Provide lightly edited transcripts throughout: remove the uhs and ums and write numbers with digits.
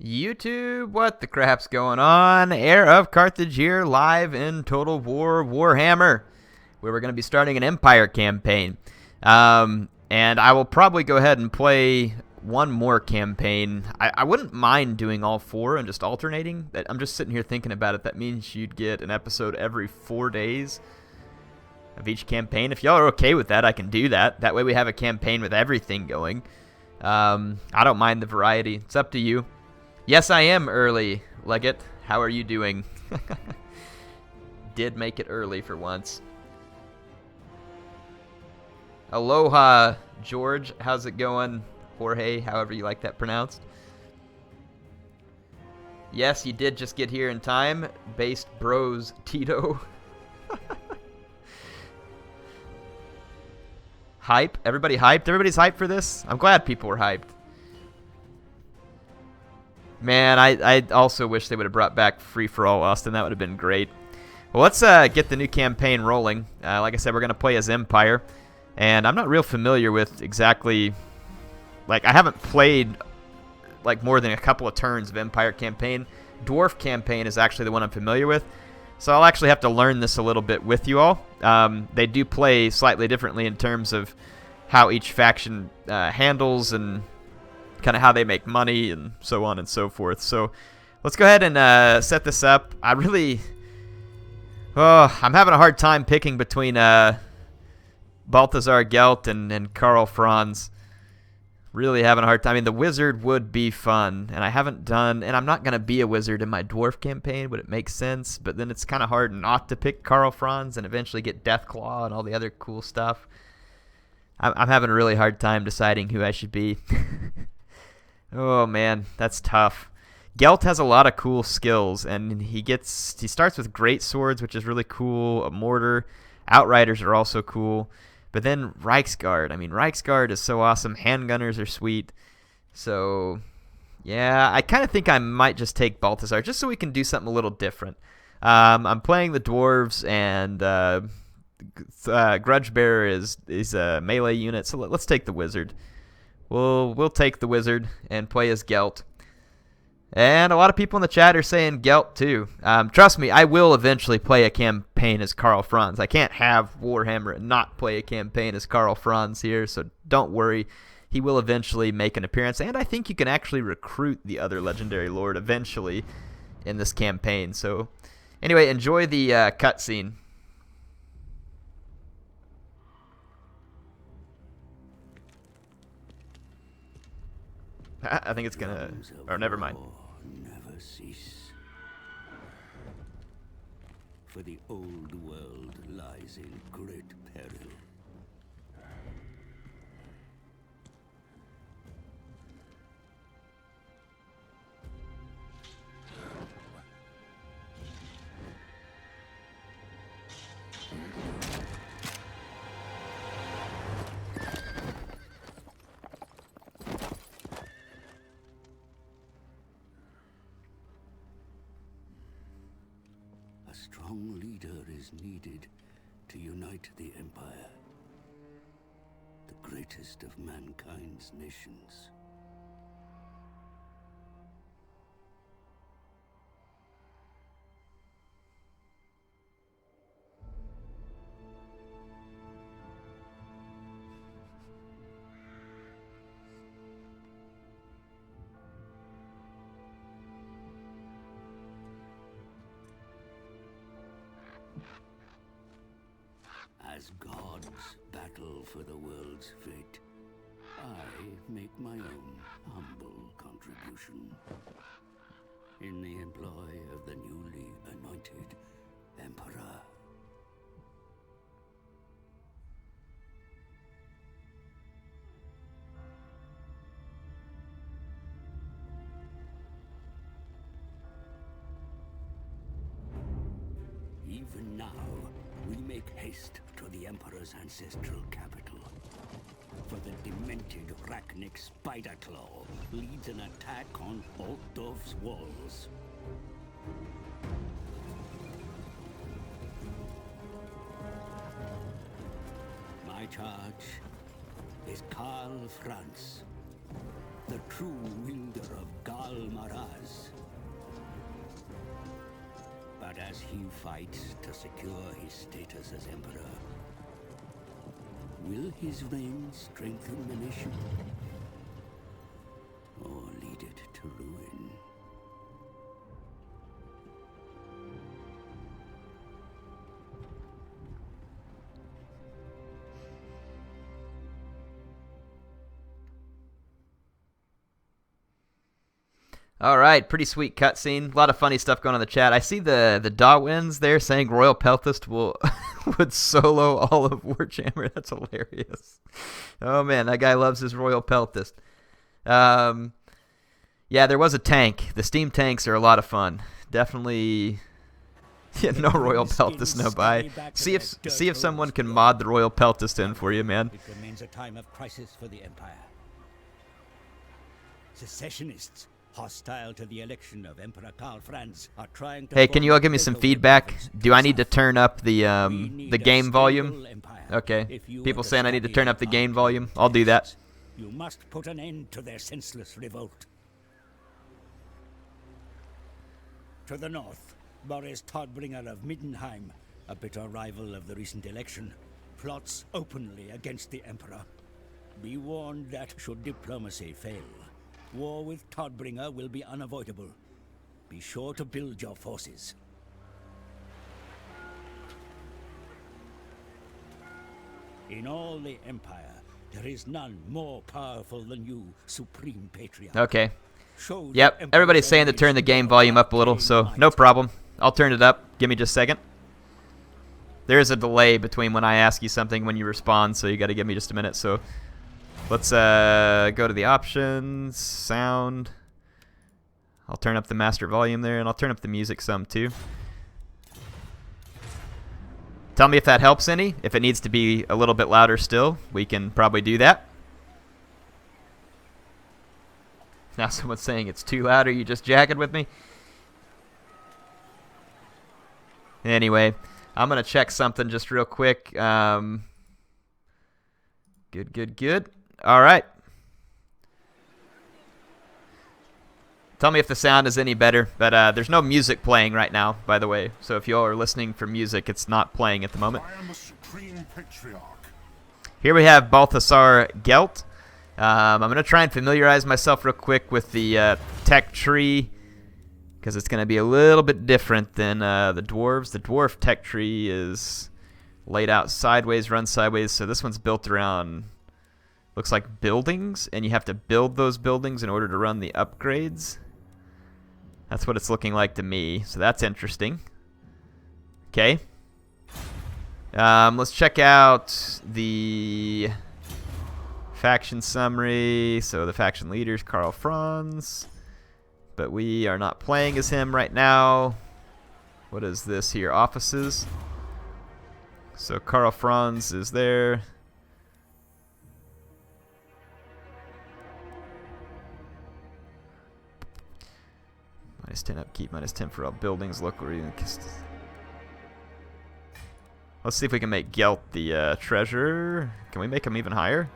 YouTube, what the crap's going on? HeirofCarthage here, live in Total War Warhammer, where we're going to be starting an Empire campaign. And I will probably go ahead and play one more campaign. I wouldn't mind doing all four and just alternating. I'm just sitting here thinking about it. That means you'd get an episode every 4 days of each campaign. If y'all are okay with that, I can do that. That way we have a campaign with everything going. I don't mind the variety. It's up to you. Yes, I am early, Leggett. How are you doing? Did make it early for once. Aloha, George. How's it going? Jorge, however you like that pronounced. Yes, you did just get here in time. Based bros, Tito. Hype? Everybody hyped? Everybody's hyped for this? I'm glad people were hyped. Man, I also wish they would have brought back Free For All Austin. That would have been great. Well, let's get the new campaign rolling. Like I said, we're going to play as Empire. And I'm not real familiar with exactly... Like, I haven't played like more than a couple of turns of Empire campaign. Dwarf campaign is actually the one I'm familiar with. So I'll actually have to learn this a little bit with you all. They do play slightly differently in terms of how each faction handles and kind of how they make money and so on and so forth. So let's go ahead and set this up. I'm having a hard time picking between Balthazar Gelt and Karl Franz. Really having a hard time. I mean, the wizard would be fun, and I haven't done, and I'm not going to be a wizard in my dwarf campaign, but it makes sense. But then it's kind of hard not to pick Karl Franz and eventually get Deathclaw and all the other cool stuff. I'm having a really hard time deciding who I should be. Oh man, that's tough. Gelt has a lot of cool skills, and he starts with great swords, which is really cool. A mortar, outriders are also cool. But then Reiksguard. I mean, Reiksguard is so awesome. Handgunners are sweet. So, yeah, I kind of think I might just take Balthazar just so we can do something a little different. I'm playing the dwarves, and Grudgebearer is a melee unit. So let's take the wizard. We'll take the wizard and play as Gelt. And a lot of people in the chat are saying Gelt too. Trust me, I will eventually play a campaign as Karl Franz. I can't have Warhammer and not play a campaign as Karl Franz here, so don't worry. He will eventually make an appearance, and I think you can actually recruit the other legendary lord eventually in this campaign. So anyway, enjoy the cutscene. I think it's gonna... Or never mind. Never cease. For the old world lies in great peril. A strong leader is needed to unite the Empire, the greatest of mankind's nations. As gods battle for the world's fate, I make my own humble contribution. In the employ of the newly anointed Emperor. Even now, we make haste to the Emperor's ancestral capital. For the demented Rachnic Spiderclaw leads an attack on Altdorf's walls. My charge is Karl Franz, the true wielder of Gal Maraz. he fights to secure his status as emperor? Will his reign strengthen the nation, or lead it to ruin? All right, pretty sweet cutscene. A lot of funny stuff going on in the chat. I see the Dawins there saying Royal Peltist will would solo all of Warhammer. That's hilarious. Oh man, that guy loves his Royal Peltist. Yeah, there was a tank. The steam tanks are a lot of fun. Definitely. Yeah, no Royal Peltist, no buy. See if someone can mod the Royal Peltist in for you, man. It remains a time of crisis for the Empire. Secessionists hostile to the election of Emperor Karl Franz are trying to... Hey, can you all give me some feedback? Do I need to turn up the game volume? Okay. People saying I need to turn up the game volume. I'll do that. You must put an end to their senseless revolt. To the north, Boris Todbringer of Middenheim, a bitter rival of the recent election, plots openly against the Emperor. Be warned that should diplomacy fail, war with Todbringer will be unavoidable. Be sure to build your forces. In all the Empire, there is none more powerful than you, Supreme Patriarch. Okay. Yep, everybody's saying to turn the game volume up a little, so no problem. I'll turn it up. Give me just a second. There is a delay between when I ask you something and when you respond, so you got to give me just a minute. So let's go to the options, sound. I'll turn up the master volume there, and I'll turn up the music some too. Tell me if that helps any. If it needs to be a little bit louder still, we can probably do that. Now someone's saying it's too loud. Are you just jacking with me? Anyway, I'm going to check something just real quick. Good. All right. Tell me if the sound is any better. But there's no music playing right now, by the way. So if you all are listening for music, it's not playing at the moment. I am a Supreme Patriarch. Here we have Balthasar Gelt. I'm going to try and familiarize myself real quick with the tech tree, because it's going to be a little bit different than the dwarves. The dwarf tech tree is laid out sideways, run sideways, so this one's built around, looks like buildings, and you have to build those buildings in order to run the upgrades. That's what it's looking like to me, so that's interesting. Okay. Let's check out the faction summary. So the faction leaders, Karl Franz, but we are not playing as him right now. What is this here? Offices. So Karl Franz is there. -10 upkeep, -10 for all buildings, local. Let's see if we can make Gelt the treasurer. Can we make him even higher?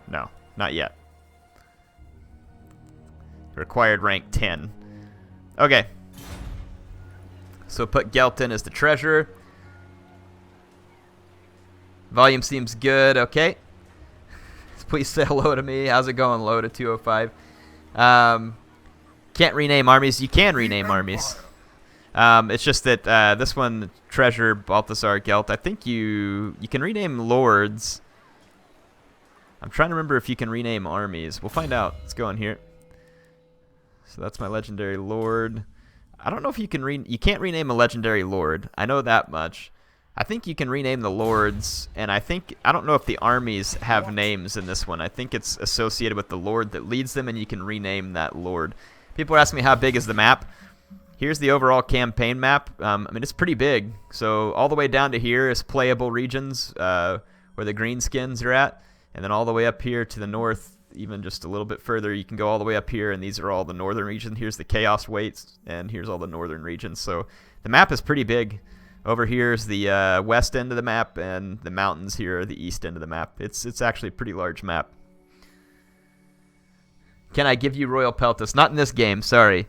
No, not yet. Required rank 10. Okay. So put Gelt in as the treasurer. Volume seems good. Okay. Please say hello to me. How's it going, low to 205? Can't rename armies. You can rename armies. It's just that this one, treasurer Balthasar Gelt, I think you can rename lords. I'm trying to remember if you can rename armies. We'll find out. Let's go in here. So that's my legendary lord. I don't know if you can you can't rename a legendary lord. I know that much. I think you can rename the lords, and I don't know if the armies have names in this one. I think it's associated with the lord that leads them, and you can rename that lord. People are asking me how big is the map. Here's the overall campaign map. I mean, it's pretty big. So all the way down to here is playable regions where the Greenskins are at. And then all the way up here to the north, even just a little bit further, you can go all the way up here, and these are all the northern regions. Here's the Chaos Weights, and here's all the northern regions. So the map is pretty big. Over here is the west end of the map, and the mountains here are the east end of the map. It's actually a pretty large map. Can I give you Royal Peltist? Not in this game, sorry.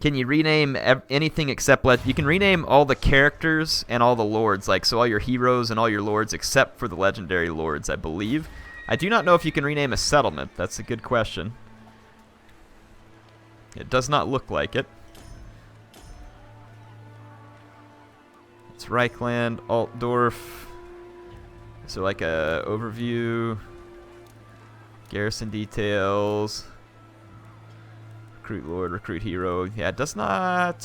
Can you rename anything except you can rename all the characters and all the lords, like so all your heroes and all your lords except for the legendary lords, I believe. I do not know if you can rename a settlement. That's a good question. It does not look like it. It's Reichland, Altdorf. So like a overview, garrison details. Recruit lord, recruit hero. Yeah, it does not.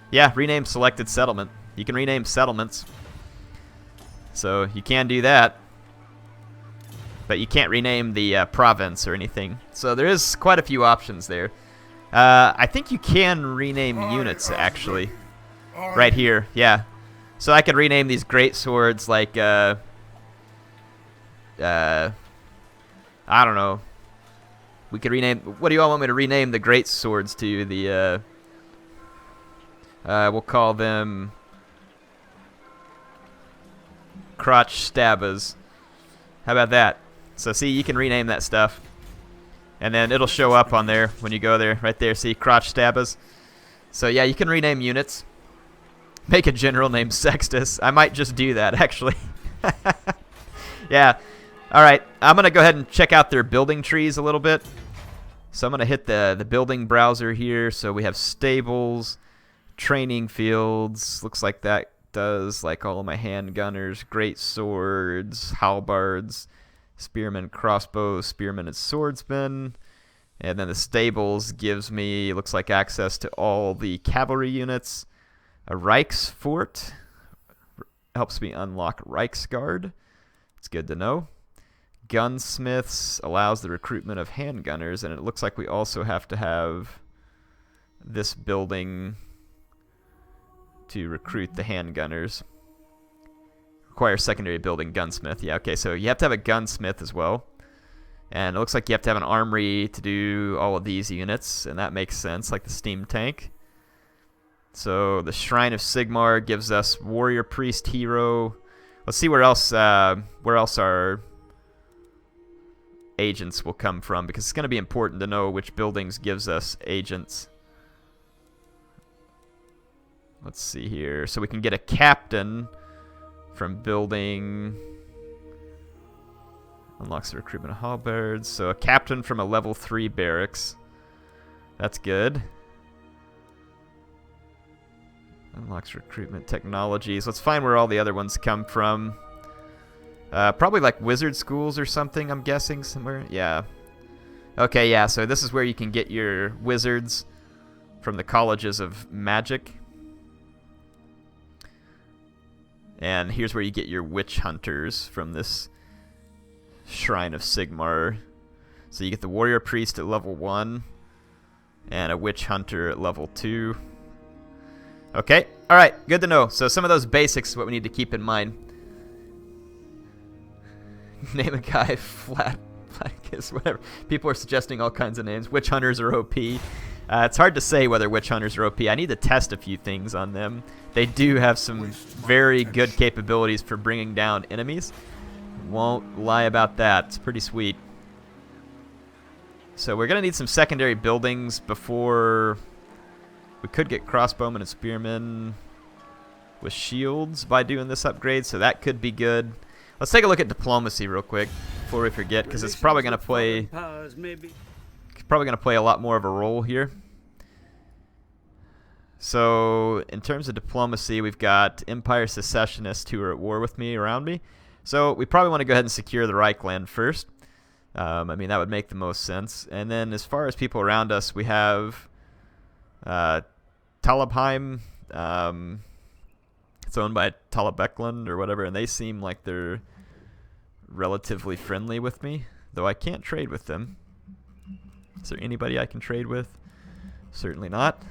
Yeah, rename selected settlement. You can rename settlements. So you can do that. But you can't rename the province or anything. So there is quite a few options there. I think you can rename units, actually. Right here, yeah. So I could rename these great swords like, I don't know. We could rename. What do you all want me to rename the great swords to? The we'll call them crotch stabbas. How about that? So see, you can rename that stuff, and then it'll show up on there when you go there. Right there, see, crotch stabbas. So yeah, you can rename units. Make a general named Sextus. I might just do that, actually. Yeah. All right, I'm going to go ahead and check out their building trees a little bit. So I'm going to hit the building browser here. So we have stables, training fields. Looks like that does like all of my handgunners, great swords, halberds, spearmen, crossbows, spearmen, and swordsmen. And then the stables gives me, looks like, access to all the cavalry units. A Reichsfort helps me unlock Reichsguard. It's good to know. Gunsmiths allows the recruitment of handgunners, and it looks like we also have to have this building to recruit the handgunners. Require secondary building gunsmith. Yeah, okay, so you have to have a gunsmith as well. And it looks like you have to have an armory to do all of these units, and that makes sense, like the steam tank. So the Shrine of Sigmar gives us warrior, priest, hero. Let's see where else our agents will come from, because it's going to be important to know which buildings gives us agents. Let's see here. So we can get a captain from building. Unlocks the recruitment of halberds. So a captain from a level 3 barracks. That's good. Unlocks recruitment technologies. Let's find where all the other ones come from. Probably like wizard schools or something, I'm guessing, somewhere. Yeah. Okay, yeah, so this is where you can get your wizards from the colleges of magic. And here's where you get your witch hunters from this Shrine of Sigmar. So you get the warrior priest at level 1 and a witch hunter at level 2. Okay, alright, good to know. So some of those basics is what we need to keep in mind. Name a guy Flaticus, whatever. People are suggesting all kinds of names. Witch hunters are OP. It's hard to say whether witch hunters are OP. I need to test a few things on them. They do have some very good capabilities for bringing down enemies. Won't lie about that. It's pretty sweet. So we're going to need some secondary buildings before... We could get crossbowmen and spearmen with shields by doing this upgrade, so that could be good. Let's take a look at diplomacy real quick before we forget, because it's probably going to play a lot more of a role here. So in terms of diplomacy, we've got Empire secessionists who are at war with me around me. So we probably want to go ahead and secure the Reichland first. I mean, that would make the most sense. And then as far as people around us, we have Talabheim. It's owned by Talabekland or whatever, and they seem like they're relatively friendly with me, though I can't trade with them. Is there anybody I can trade with? Certainly not.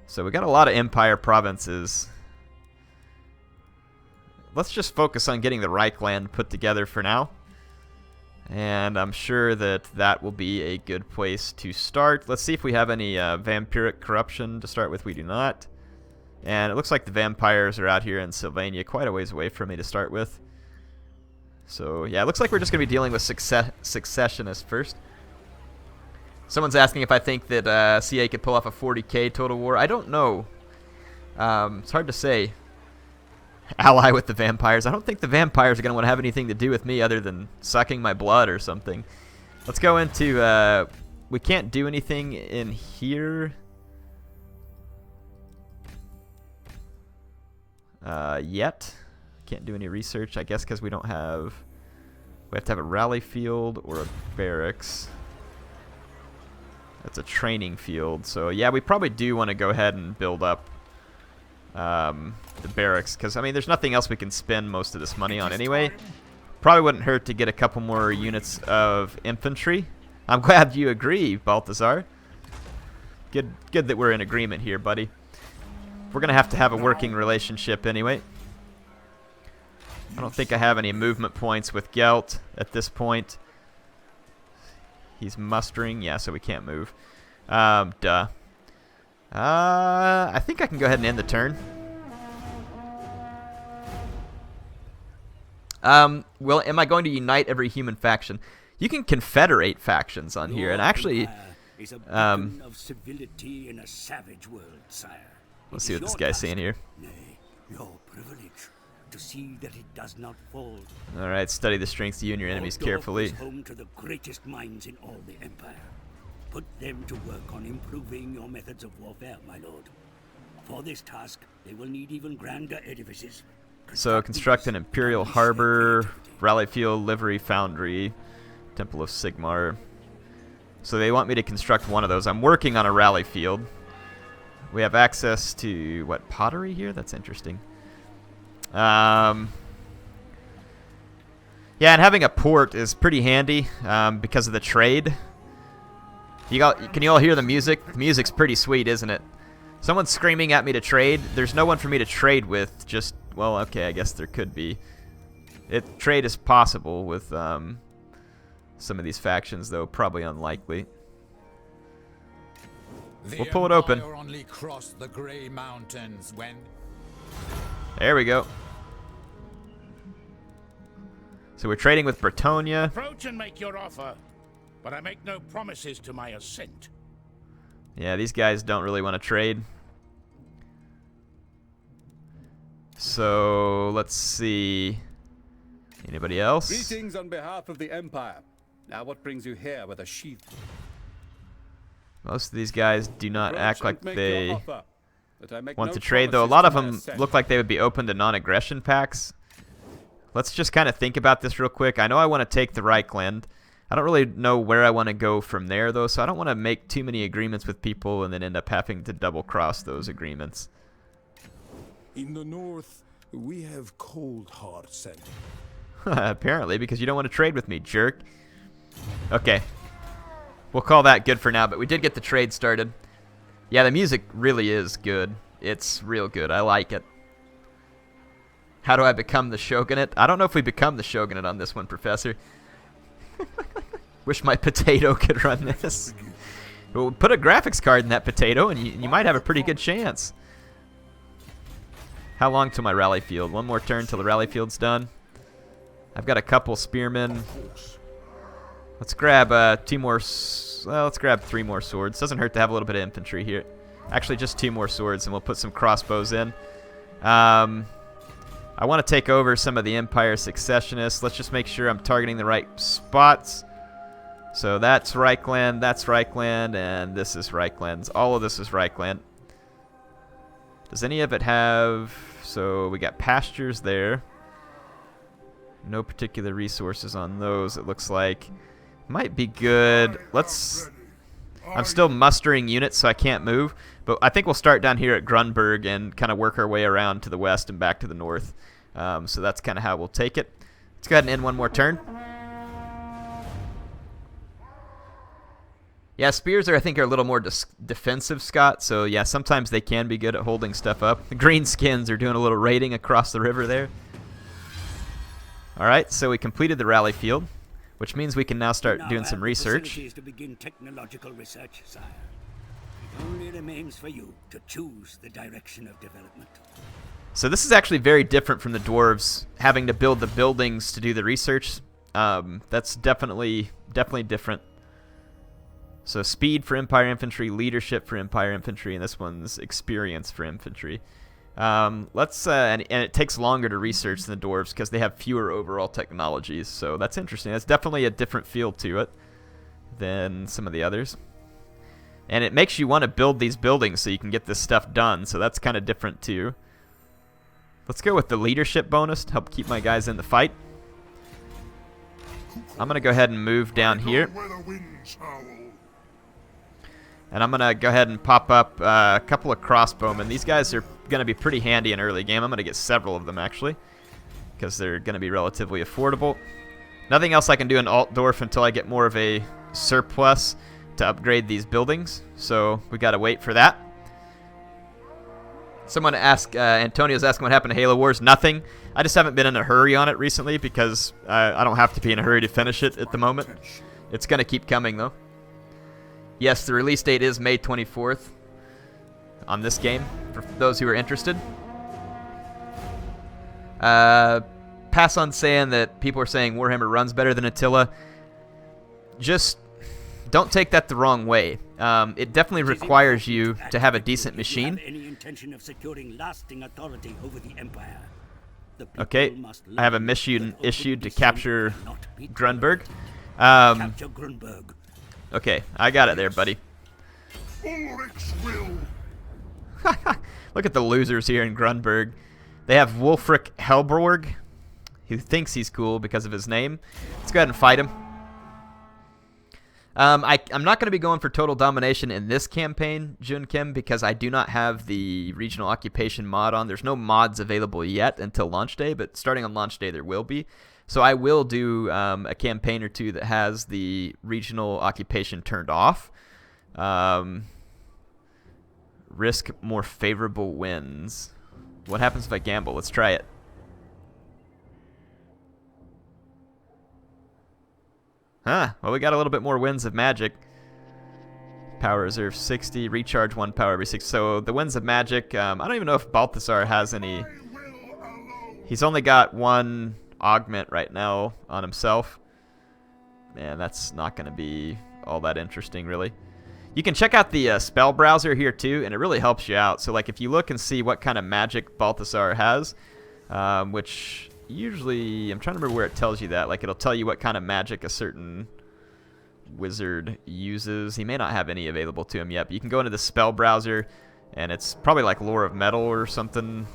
So we got a lot of Empire provinces. Let's just focus on getting the Reichland put together for now. And I'm sure that that will be a good place to start. Let's see if we have any vampiric corruption to start with. We do not. And it looks like the vampires are out here in Sylvania, quite a ways away from me to start with. So yeah, it looks like we're just going to be dealing with secessionists first. Someone's asking if I think that CA could pull off a 40k Total War. I don't know. It's hard to say. Ally with the vampires. I don't think the vampires are going to want to have anything to do with me other than sucking my blood or something. Let's go into... we can't do anything in here. Yet. Can't do any research, I guess, because we don't have... We have to have a rally field or a barracks. That's a training field. So, yeah, we probably do want to go ahead and build up the barracks. Because, I mean, there's nothing else we can spend most of this money on anyway. Probably wouldn't hurt to get a couple more units of infantry. I'm glad you agree, Balthazar. Good that we're in agreement here, buddy. We're going to have a working relationship anyway. I don't think I have any movement points with Gelt at this point. He's mustering. Yeah, so we can't move. Duh. I think I can go ahead and end the turn. Well, am I going to unite every human faction? You can confederate factions on here, and actually... of civility in a savage world, sire. Let's see what this guy's saying here. Nay, your privilege to see that it does not fall. Alright, study the strengths of you and your enemies carefully. Is home to the greatest minds in all the Empire. Put them to work on improving your methods of warfare, my lord. For this task, they will need even grander edifices. So, construct an Imperial Harbor, Rally Field, Livery Foundry, Temple of Sigmar. So they want me to construct one of those. I'm working on a Rally Field. We have access to, what, pottery here? That's interesting. Yeah, and having a port is pretty handy because of the trade. Can you all hear the music? The music's pretty sweet, isn't it? Someone's screaming at me to trade. There's no one for me to trade with. Just, well, okay, I guess there could be. Trade is possible with some of these factions, though probably unlikely. We'll pull it open. Only crossed the Grey Mountains when... There we go. So we're trading with Bretonia. Approach and make your offer, but I make no promises to my assent. Yeah, these guys don't really want to trade. So let's see. Anybody else? Greetings on behalf of the Empire. Now, what brings you here with a sheath? Most of these guys do not act like they want no to trade, though. A lot of them assent. look like they would be open to non-aggression pacts. Let's just kind of think about this real quick. I know I want to take the Reichland. I don't really know where I want to go from there, though, so I don't want to make too many agreements with people and then end up having to double-cross those agreements. In the north, we have cold hard sent. Apparently, because you don't want to trade with me, jerk. Okay. We'll call that good for now, but we did get the trade started. Yeah, the music really is good. It's real good. I like it. How do I become the Shogunate? I don't know if we become the Shogunate on this one, Professor. Wish my potato could run this. We'll put a graphics card in that potato, and you might have a pretty good chance. How long till my rally field? One more turn till the rally field's done. I've got a couple spearmen. Let's grab 2 more. Well, let's grab 3 more swords. Doesn't hurt to have a little bit of infantry here. Actually, just 2 more swords, and we'll put some crossbows in. I want to take over some of the Empire Successionists. Let's just make sure I'm targeting the right spots. So that's Reichland, and this is Reichland. All of this is Reichland. Does any of it have... So we got pastures there. No particular resources on those, it looks like. Might be good. Let's... I'm still mustering units, so I can't move. But I think we'll start down here at Grunberg and kind of work our way around to the west and back to the north. So that's kind of how we'll take it. Let's go ahead and end one more turn. Yeah, spears I think are a little more defensive, Scott. So yeah, sometimes they can be good at holding stuff up. The Greenskins are doing a little raiding across the river there. All right, so we completed the rally field, which means we can now start doing some research. To begin technological research, sire. It only remains for you to choose the direction of development. So this is actually very different from the dwarves having to build the buildings to do the research. That's definitely different. So speed for Empire Infantry, leadership for Empire Infantry, and this one's experience for infantry. And it takes longer to research than the Dwarves because they have fewer overall technologies. So that's interesting. That's definitely a different feel to it than some of the others. And it makes you want to build these buildings so you can get this stuff done. So that's kind of different too. Let's go with the leadership bonus to help keep my guys in the fight. I'm going to go ahead and move down here. And I'm going to go ahead and pop up a couple of crossbowmen. These guys are going to be pretty handy in early game. I'm going to get several of them, actually, because they're going to be relatively affordable. Nothing else I can do in Altdorf until I get more of a surplus to upgrade these buildings. So we got to wait for that. Someone asked, Antonio's asking what happened to Halo Wars. Nothing. I just haven't been in a hurry on it recently because I don't have to be in a hurry to finish it at the moment. It's going to keep coming, though. Yes, the release date is May 24th on this game, for those who are interested. Pass on saying that people are saying Warhammer runs better than Attila. Just don't take that the wrong way. It definitely requires you to have a decent machine. Any intention of securing lasting authority over the Empire. Okay, I have a mission issued to capture Grunberg. Capture Grunberg. Okay, I got it there, buddy. Look at the losers here in Grunberg. They have Wulfric Helborg, who thinks he's cool because of his name. Let's go ahead and fight him. I'm not going to be going for total domination in this campaign, Jun Kim, because I do not have the regional occupation mod on. There's no mods available yet until launch day, but starting on launch day there will be. So I will do a campaign or two that has the regional occupation turned off. Risk more favorable wins. What happens if I gamble? Let's try it. Huh. Well, we got a little bit more winds of magic. Power reserve 60. Recharge 1 power every 6. So the winds of magic, I don't even know if Balthasar has any. He's only got 1 augment right now on himself. Man, that's not going to be all that interesting, really. You can check out the spell browser here, too, and it really helps you out. So, like, if you look and see what kind of magic Balthasar has, which usually, I'm trying to remember where it tells you that. Like, it'll tell you what kind of magic a certain wizard uses. He may not have any available to him yet, but you can go into the spell browser, and it's probably like Lore of Metal or something.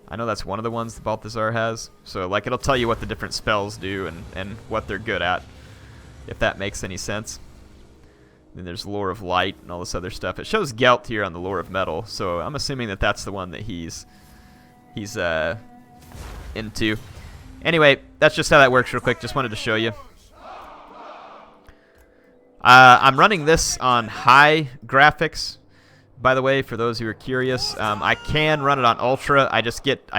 I know that's one of the ones that Balthasar has. So, like, it'll tell you what the different spells do and what they're good at, if that makes any sense. Then there's Lore of Light and all this other stuff. It shows Gelt here on the Lore of Metal, so I'm assuming that that's the one that he's into. Anyway, that's just how that works real quick. Just wanted to show you. I'm running this on high graphics, by the way, for those who are curious. I can run it on ultra. I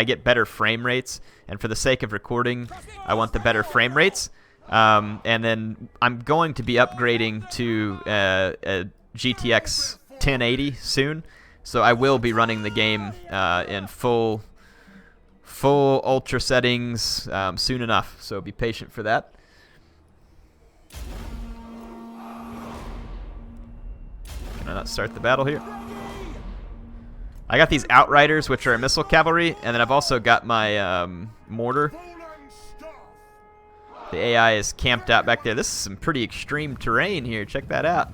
get better frame rates, and for the sake of recording, I want the better frame rates. And then I'm going to be upgrading to a GTX 1080 soon, so I will be running the game in full ultra settings soon enough. So be patient for that. Can I not start the battle here? I got these Outriders, which are missile cavalry, and then I've also got my mortar. The AI is camped out back there. This is some pretty extreme terrain here. Check that out.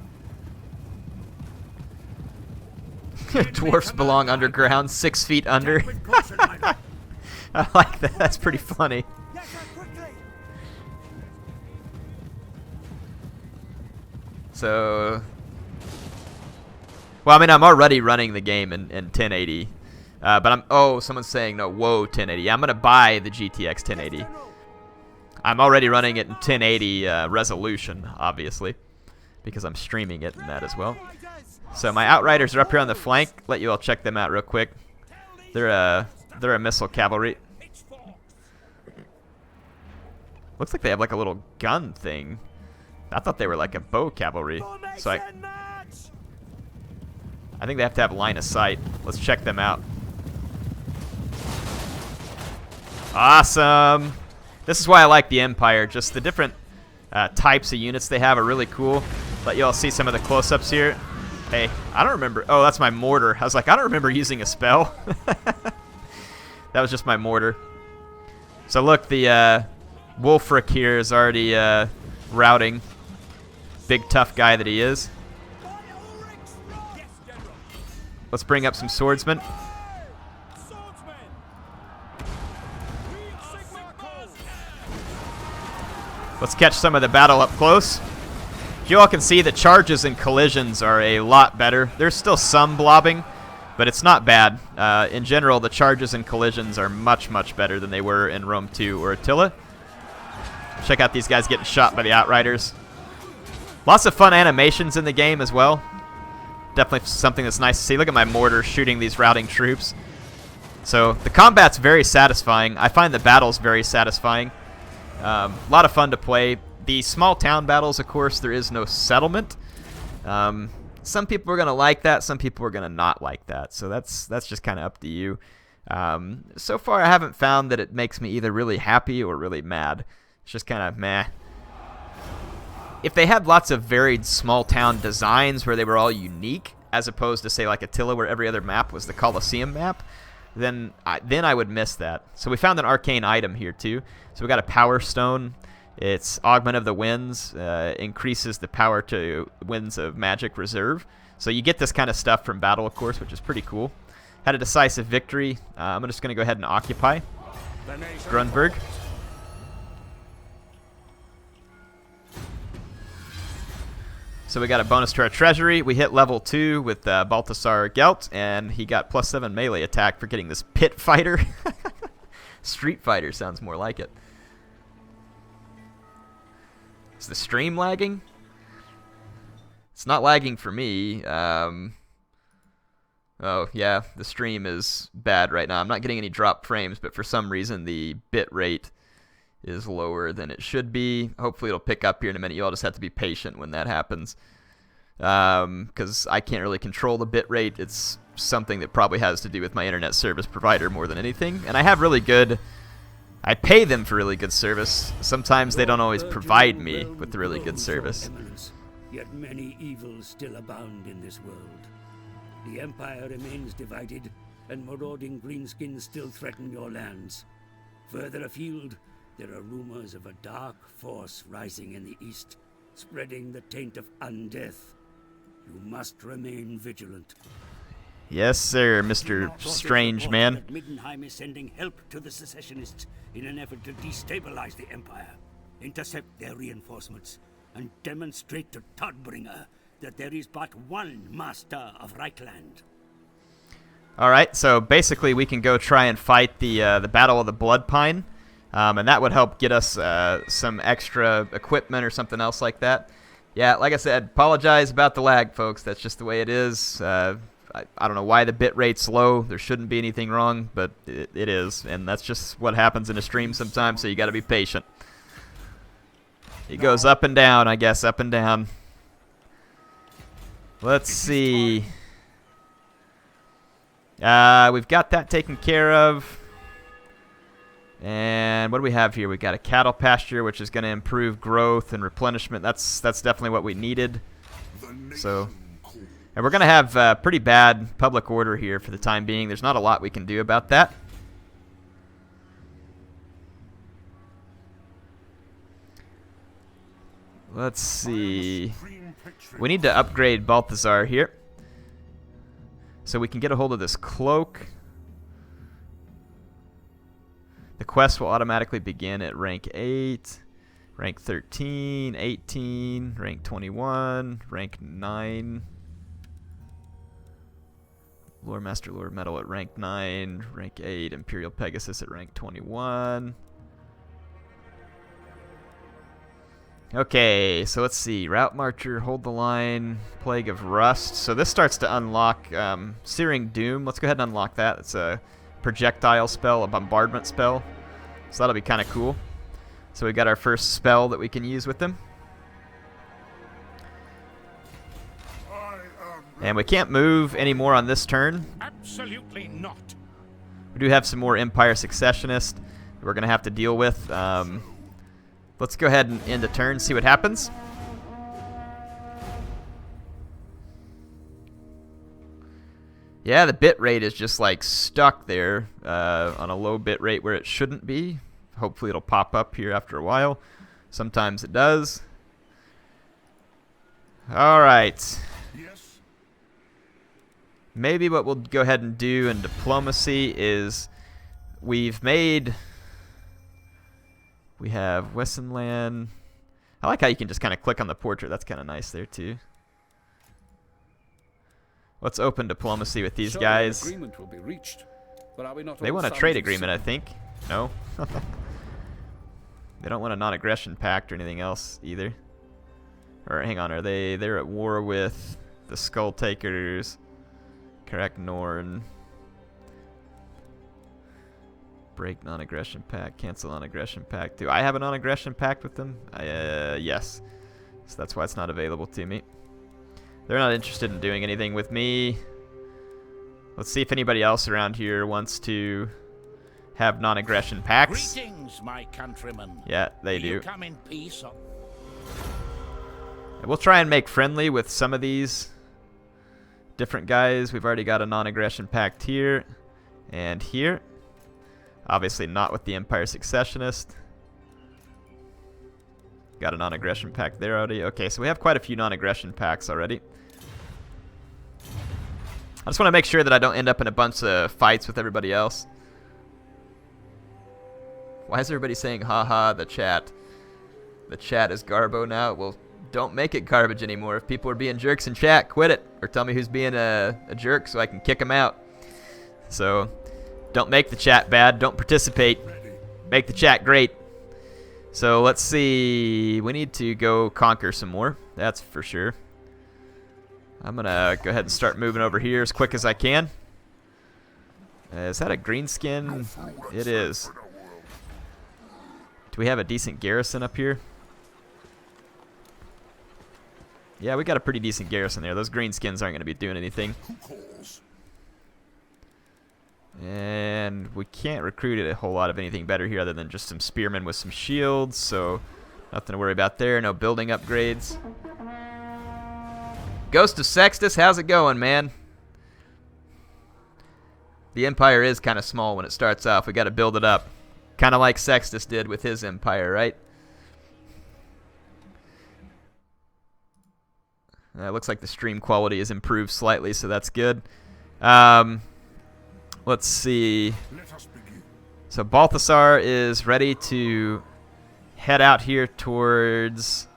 Dwarfs belong underground, 6 feet under. I like that. That's pretty funny. So, well, I mean, I'm already running the game in 1080, but someone's saying no. Whoa, 1080. Yeah, I'm gonna buy the GTX 1080. I'm already running it in 1080 resolution, obviously, because I'm streaming it in that as well. So my Outriders are up here on the flank. Let you all check them out real quick. They're a missile cavalry. Looks like they have like a little gun thing. I thought they were like a bow cavalry. So I think they have to have line of sight. Let's check them out. Awesome. This is why I like the Empire. Just the different types of units they have are really cool. Let you all see some of the close-ups here. Hey, I don't remember. Oh, that's my mortar. I was like, I don't remember using a spell. That was just my mortar. So look, the Wolfric here is already routing. Big tough guy that he is. Let's bring up some swordsmen. Let's catch some of the battle up close. You all can see the charges and collisions are a lot better. There's still some blobbing, but it's not bad. In general, the charges and collisions are much, much better than they were in Rome 2 or Attila. Check out these guys getting shot by the Outriders. Lots of fun animations in the game as well. Definitely something that's nice to see. Look at my mortar shooting these routing troops. So the combat's very satisfying. I find the battles very satisfying. A lot of fun to play. The small town battles, of course, there is no settlement. Some people are going to like that. Some people are going to not like that. So that's just kind of up to you. So far, I haven't found that it makes me either really happy or really mad. It's just kind of meh. If they had lots of varied small town designs where they were all unique, as opposed to, say, like Attila, where every other map was the Colosseum map, then I would miss that. So we found an arcane item here, too. So we got a Power Stone. It's Augment of the Winds, increases the power to Winds of Magic Reserve. So you get this kind of stuff from battle, of course, which is pretty cool. Had a decisive victory. I'm just going to go ahead and occupy Grunberg. So we got a bonus to our treasury. We hit level 2 with Balthasar Gelt, and he got +7 melee attack for getting this Pit Fighter. Street Fighter sounds more like it. Is the stream lagging? It's not lagging for me. Oh, yeah, the stream is bad right now. I'm not getting any drop frames, but for some reason the bit rate is lower than it should be. Hopefully it'll pick up here in a minute. You all just have to be patient when that happens. Because I can't really control the bit rate. It's something that probably has to do with my internet service provider more than anything. And I have really good... I pay them for really good service. Sometimes they don't always provide me with the really good service. Yet many evils still abound in this world. The Empire remains divided, and marauding Greenskins still threaten your lands. Further afield, there are rumors of a dark force rising in the east, spreading the taint of undeath. You must remain vigilant. Yes, sir, Mr. Strange Man. Middenheim is sending help to the secessionists in an effort to destabilize the Empire, intercept their reinforcements, and demonstrate to Todbringer that there is but one master of Reichland. All right, so basically we can go try and fight the Battle of the Bloodpine, and that would help get us some extra equipment or something else like that. Yeah, like I said, apologize about the lag, folks. That's just the way it is. I don't know why the bit rate's low. There shouldn't be anything wrong, but it is, and that's just what happens in a stream sometimes, so you got to be patient. It goes up and down, I guess, up and down. Let's see. We've got that taken care of. And what do we have here? We've got a cattle pasture, which is going to improve growth and replenishment. That's definitely what we needed. So... And we're going to have pretty bad public order here for the time being. There's not a lot we can do about that. Let's see. We need to upgrade Balthasar here. So we can get a hold of this cloak. The quest will automatically begin at rank 8, rank 13, 18, rank 21, rank 9. Lore Master Lore Medal at rank 9, rank 8, Imperial Pegasus at rank 21. Okay, so let's see. Route Marcher, Hold the Line, Plague of Rust. So this starts to unlock Searing Doom. Let's go ahead and unlock that. It's a projectile spell, a bombardment spell. So that'll be kind of cool. So we got our first spell that we can use with them. And we can't move anymore on this turn. Absolutely not. We do have some more Empire Successionists we're going to have to deal with. Let's go ahead and end the turn, see what happens. Yeah, the bit rate is just like stuck there on a low bit rate where it shouldn't be. Hopefully it'll pop up here after a while. Sometimes it does. All right. Yes. Maybe what we'll go ahead and do in diplomacy is we have Wessenland. I like how you can just kind of click on the portrait. That's kind of nice there too. Let's open diplomacy with these Surely guys. an agreement will be reached. But are we not They all want a sons trade of agreement, I Sin? think. No? They don't want a non-aggression pact or anything else either. Or hang on, they're at war with the Skull Takers, correct Norn. Break non-aggression pact, cancel non-aggression pact. Do I have a non-aggression pact with them? Yes. So that's why it's not available to me. They're not interested in doing anything with me. Let's see if anybody else around here wants to have non-aggression pacts. Greetings, my countrymen. Yeah, they You do. come in peace. And we'll try and make friendly with some of these different guys. We've already got a non-aggression pact here and here. Obviously not with the Empire Successionist. Got a non-aggression pact there already. Okay, so we have quite a few non-aggression pacts already. I just want to make sure that I don't end up in a bunch of fights with everybody else. Why is everybody saying haha the chat? The chat is garbo now. Well, don't make it garbage anymore. If people are being jerks in chat, quit it. Or tell me who's being a jerk so I can kick them out. So, don't make the chat bad. Don't participate. Make the chat great. So, let's see. We need to go conquer some more. That's for sure. I'm going to go ahead and start moving over here as quick as I can. Is that a greenskin? It is. Do we have a decent garrison up here? Yeah, we got a pretty decent garrison there. Those greenskins aren't going to be doing anything. And we can't recruit a whole lot of anything better here other than just some spearmen with some shields, so nothing to worry about there. No building upgrades. Ghost of Sextus, how's it going, man? The Empire is kind of small when it starts off. We got to build it up. Kind of like Sextus did with his Empire, right? It looks like the stream quality has improved slightly, so that's good. Let's see. So Balthasar is ready to head out here towards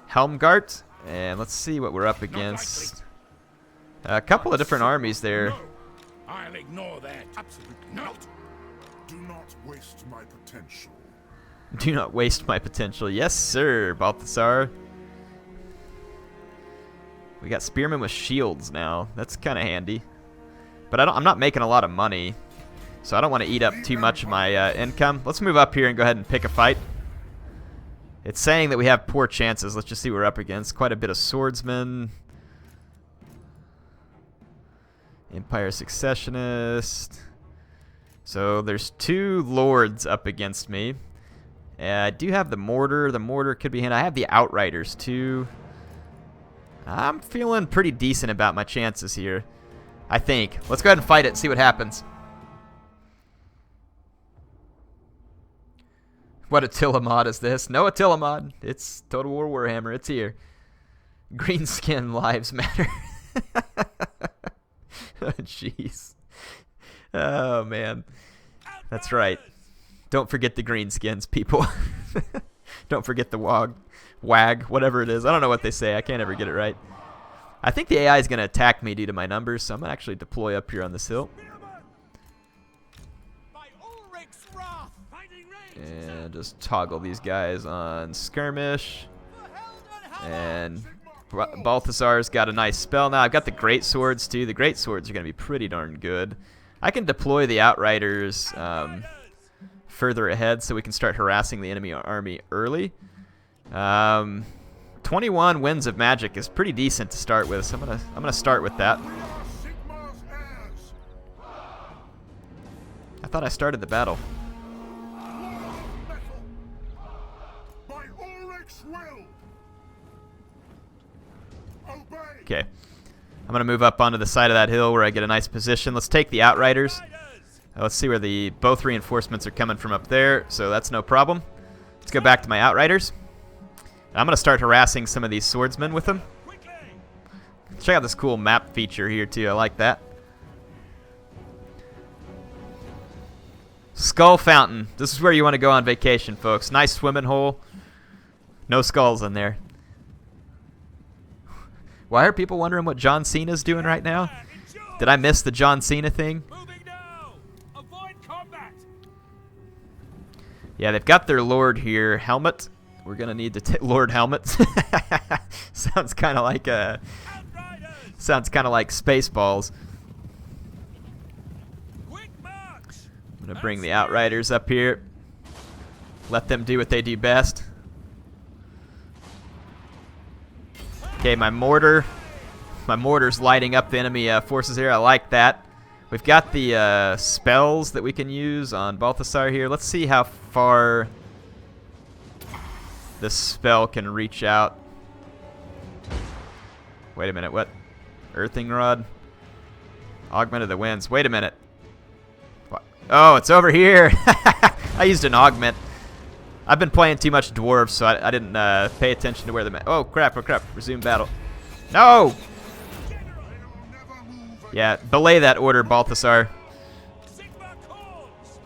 Helmgart. And let's see what we're up against. A couple of different armies there. No, I'll ignore that. Absolutely not. Do not waste my potential. Do not waste my potential. Yes, sir, Balthasar. We got spearmen with shields now. That's kind of handy. But I'm not making a lot of money, so I don't want to eat up too much of my income. Let's move up here and go ahead and pick a fight. It's saying that we have poor chances. Let's just see what we're up against. Quite a bit of swordsmen. Empire Successionist. So there's 2 lords up against me. I do have the mortar. The mortar could be handy. I have the outriders too. I'm feeling pretty decent about my chances here, I think. Let's go ahead and fight it and see what happens. What Attila mod is this? No Attila mod. It's Total War Warhammer. It's here. Greenskin lives matter. Jeez. Oh, man. That's right. Don't forget the greenskins, people. Don't forget the wag, whatever it is. I don't know what they say. I can't ever get it right. I think the AI is going to attack me due to my numbers, so I'm going to actually deploy up here on this hill. And just toggle these guys on skirmish. And Balthasar's got a nice spell now. I've got the great swords too. The great swords are going to be pretty darn good. I can deploy the outriders further ahead so we can start harassing the enemy army early. 21 winds of magic is pretty decent to start with, so I'm gonna start with that. I thought I started the battle. Okay. I'm going to move up onto the side of that hill where I get a nice position. Let's take the Outriders. Let's see where both reinforcements are coming from up there, so that's no problem. Let's go back to my Outriders. I'm going to start harassing some of these swordsmen with them. Check out this cool map feature here, too. I like that. Skull Fountain. This is where you want to go on vacation, folks. Nice swimming hole. No skulls in there. Why are people wondering what John Cena's doing right now? Did I miss the John Cena thing? Yeah, they've got their Lord here. Helmet. We're going to need to Lord Helmet. Sounds kind of like Spaceballs. I'm going to bring the Outriders up here. Let them do what they do best. Okay, my mortar. My mortar's lighting up the enemy forces here. I like that. We've got the spells that we can use on Balthasar here. Let's see how far the spell can reach out. Wait a minute, what? Earthing Rod? Augment of the Winds. Wait a minute. What? Oh, it's over here. I used an augment. I've been playing too much Dwarves, so I didn't pay attention to where the... Oh, crap, oh, crap. Resume battle. No! Yeah, belay that order, Balthasar.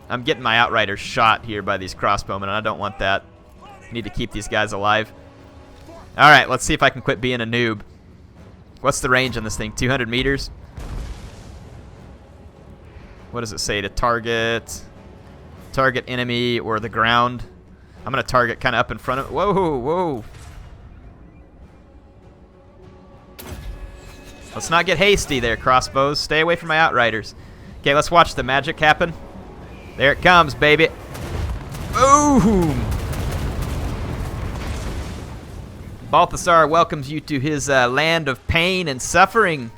I'm getting my Outriders shot here by these crossbowmen, and I don't want that. I need to keep these guys alive. Alright, let's see if I can quit being a noob. What's the range on this thing? 200 meters? What does it say? To target enemy or the ground. I'm going to target kind of up in front of... Whoa, whoa. Let's not get hasty there, crossbows. Stay away from my Outriders. Okay, let's watch the magic happen. There it comes, baby. Boom! Balthasar welcomes you to his land of pain and suffering.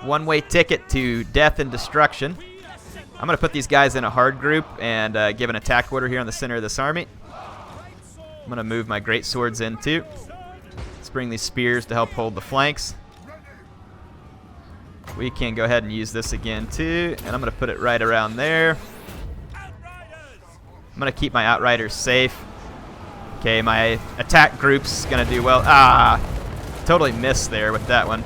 One-way ticket to death and destruction. I'm going to put these guys in a hard group and give an attack order here on the center of this army. I'm going to move my great swords in too. Let's bring these spears to help hold the flanks. We can go ahead and use this again too, and I'm going to put it right around there. I'm going to keep my Outriders safe. Okay, my attack group's going to do well. Ah, totally missed there with that one.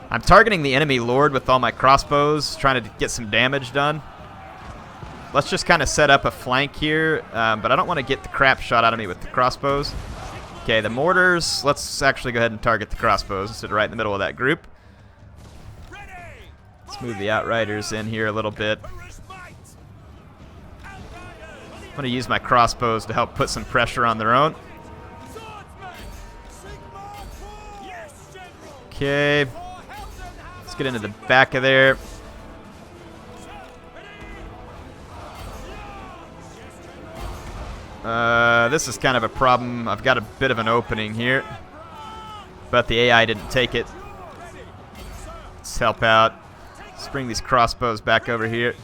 I'm targeting the enemy Lord with all my crossbows, trying to get some damage done. Let's just kind of set up a flank here, but I don't want to get the crap shot out of me with the crossbows. Okay, the mortars, let's actually go ahead and target the crossbows instead of right in the middle of that group. Let's move the Outriders in here a little bit. I'm going to use my crossbows to help put some pressure on their own. Okay. Let's get into the back of there. This is kind of a problem. I've got a bit of an opening here, but the AI didn't take it. Let's help out. Let's bring these crossbows back over here.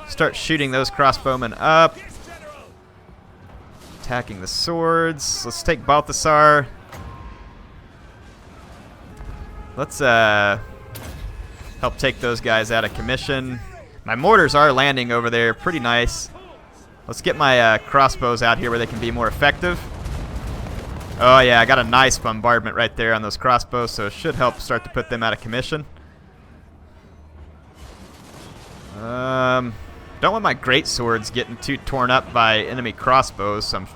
Start shooting those crossbowmen up. Attacking the swords. Let's take Balthasar. Let's help take those guys out of commission. My mortars are landing over there pretty nice. Let's get my crossbows out here where they can be more effective. Oh yeah, I got a nice bombardment right there on those crossbows, so it should help start to put them out of commission. Don't want my great swords getting too torn up by enemy crossbows, so I'm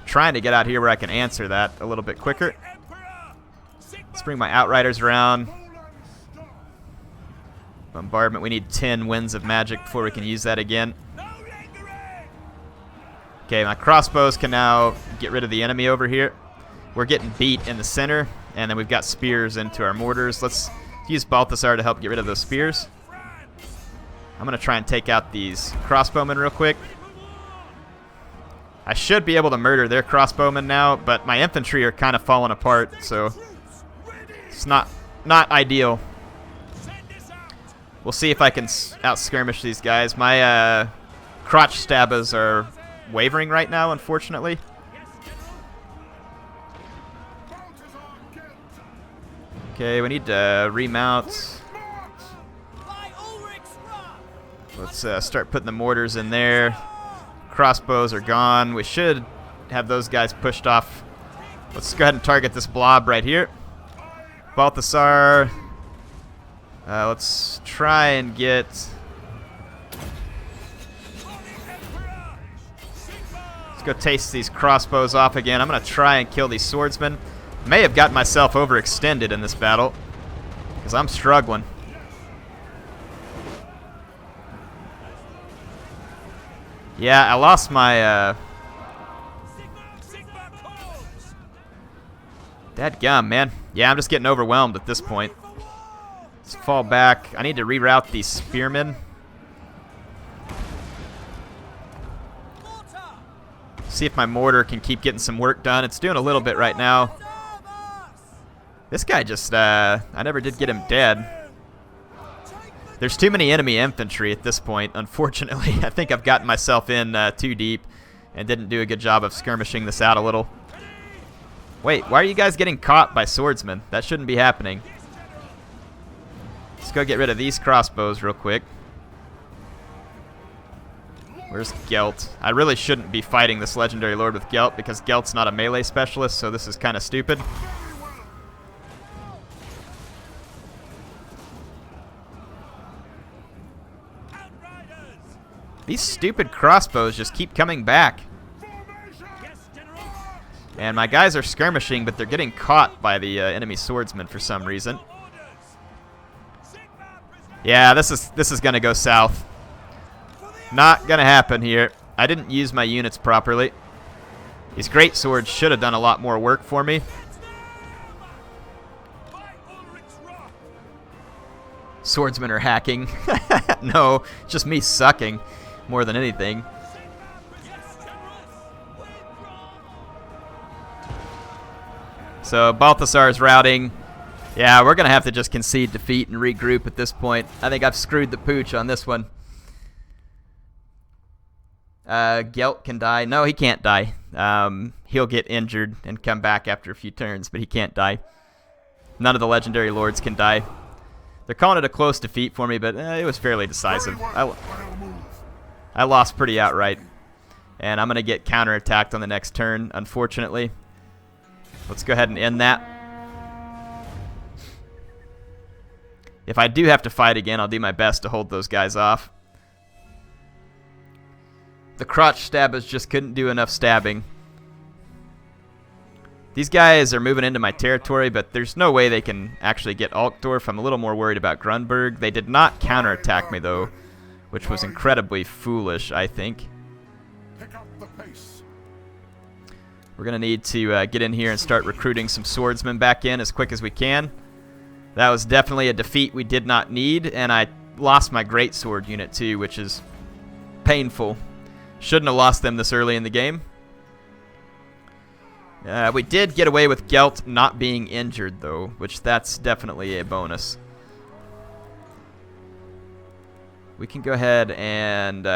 trying to get out here where I can answer that a little bit quicker. Let's bring my Outriders around. Bombardment, we need 10 winds of magic before we can use that again. Okay, my crossbows can now get rid of the enemy over here. We're getting beat in the center, and then we've got spears into our mortars. Let's use Balthasar to help get rid of those spears. I'm going to try and take out these crossbowmen real quick. I should be able to murder their crossbowmen now, but my infantry are kind of falling apart, so it's not ideal. We'll see if I can out-skirmish these guys. My crotch stabbers are wavering right now, unfortunately. Okay, we need to remount. Let's start putting the mortars in there. Crossbows are gone. We should have those guys pushed off. Let's go ahead and target this blob right here. Balthasar. Let's try and get... Let's go taste these crossbows off again. I'm going to try and kill these swordsmen. May have gotten myself overextended in this battle, because I'm struggling. Yeah, I lost my... Dadgum, man. Yeah, I'm just getting overwhelmed at this point. Let's fall back. I need to reroute these spearmen. See if my mortar can keep getting some work done. It's doing a little bit right now. This guy just, I never did get him dead. There's too many enemy infantry at this point, unfortunately. I think I've gotten myself in too deep and didn't do a good job of skirmishing this out a little. Wait, why are you guys getting caught by swordsmen? That shouldn't be happening. Let's go get rid of these crossbows real quick. Where's Gelt? I really shouldn't be fighting this legendary lord with Gelt because Gelt's not a melee specialist, so this is kind of stupid. These stupid crossbows just keep coming back. And my guys are skirmishing, but they're getting caught by the enemy swordsmen for some reason. Yeah, this is gonna go south. Not gonna happen here. I didn't use my units properly. These great swords should have done a lot more work for me. Swordsmen are hacking. No, just me sucking more than anything. So Balthasar's routing. Yeah, we're going to have to just concede defeat and regroup at this point. I think I've screwed the pooch on this one. Gelt can die. No, he can't die. He'll get injured and come back after a few turns, but he can't die. None of the legendary lords can die. They're calling it a close defeat for me, but it was fairly decisive. I lost pretty outright. And I'm going to get counterattacked on the next turn, unfortunately. Let's go ahead and end that. If I do have to fight again, I'll do my best to hold those guys off. The crotch stabbers just couldn't do enough stabbing. These guys are moving into my territory, but there's no way they can actually get Altdorf. I'm a little more worried about Grunberg. They did not counterattack me, though, which was incredibly foolish, I think. We're going to need to get in here and start recruiting some swordsmen back in as quick as we can. That was definitely a defeat we did not need, and I lost my greatsword unit too, which is painful. Shouldn't have lost them this early in the game. We did get away with Gelt not being injured, though, which that's definitely a bonus. We can go ahead and...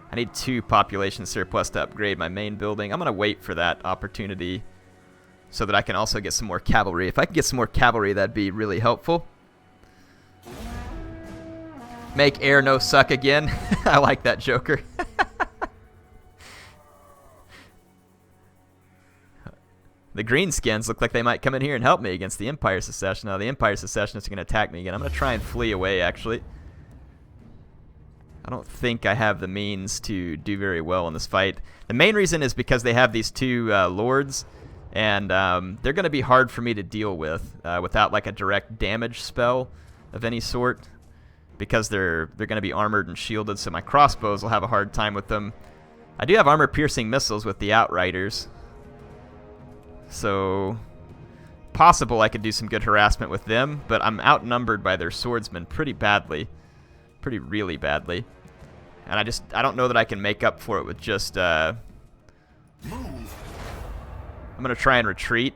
I need 2 population surplus to upgrade my main building. I'm going to wait for that opportunity so that I can also get some more cavalry. If I can get some more cavalry, that'd be really helpful. Make air no suck again. I like that Joker. The Greenskins look like they might come in here and help me against the Empire Secession. Now, the Empire Secessionists are going to attack me again. I'm going to try and flee away, actually. I don't think I have the means to do very well in this fight. The main reason is because they have these 2 lords, and they're going to be hard for me to deal with without like a direct damage spell of any sort, because they're going to be armored and shielded, so my crossbows will have a hard time with them. I do have armor-piercing missiles with the Outriders, so possible I could do some good harassment with them, but I'm outnumbered by their swordsmen pretty badly, really badly. And I don't know that I can make up for it with just, I'm going to try and retreat.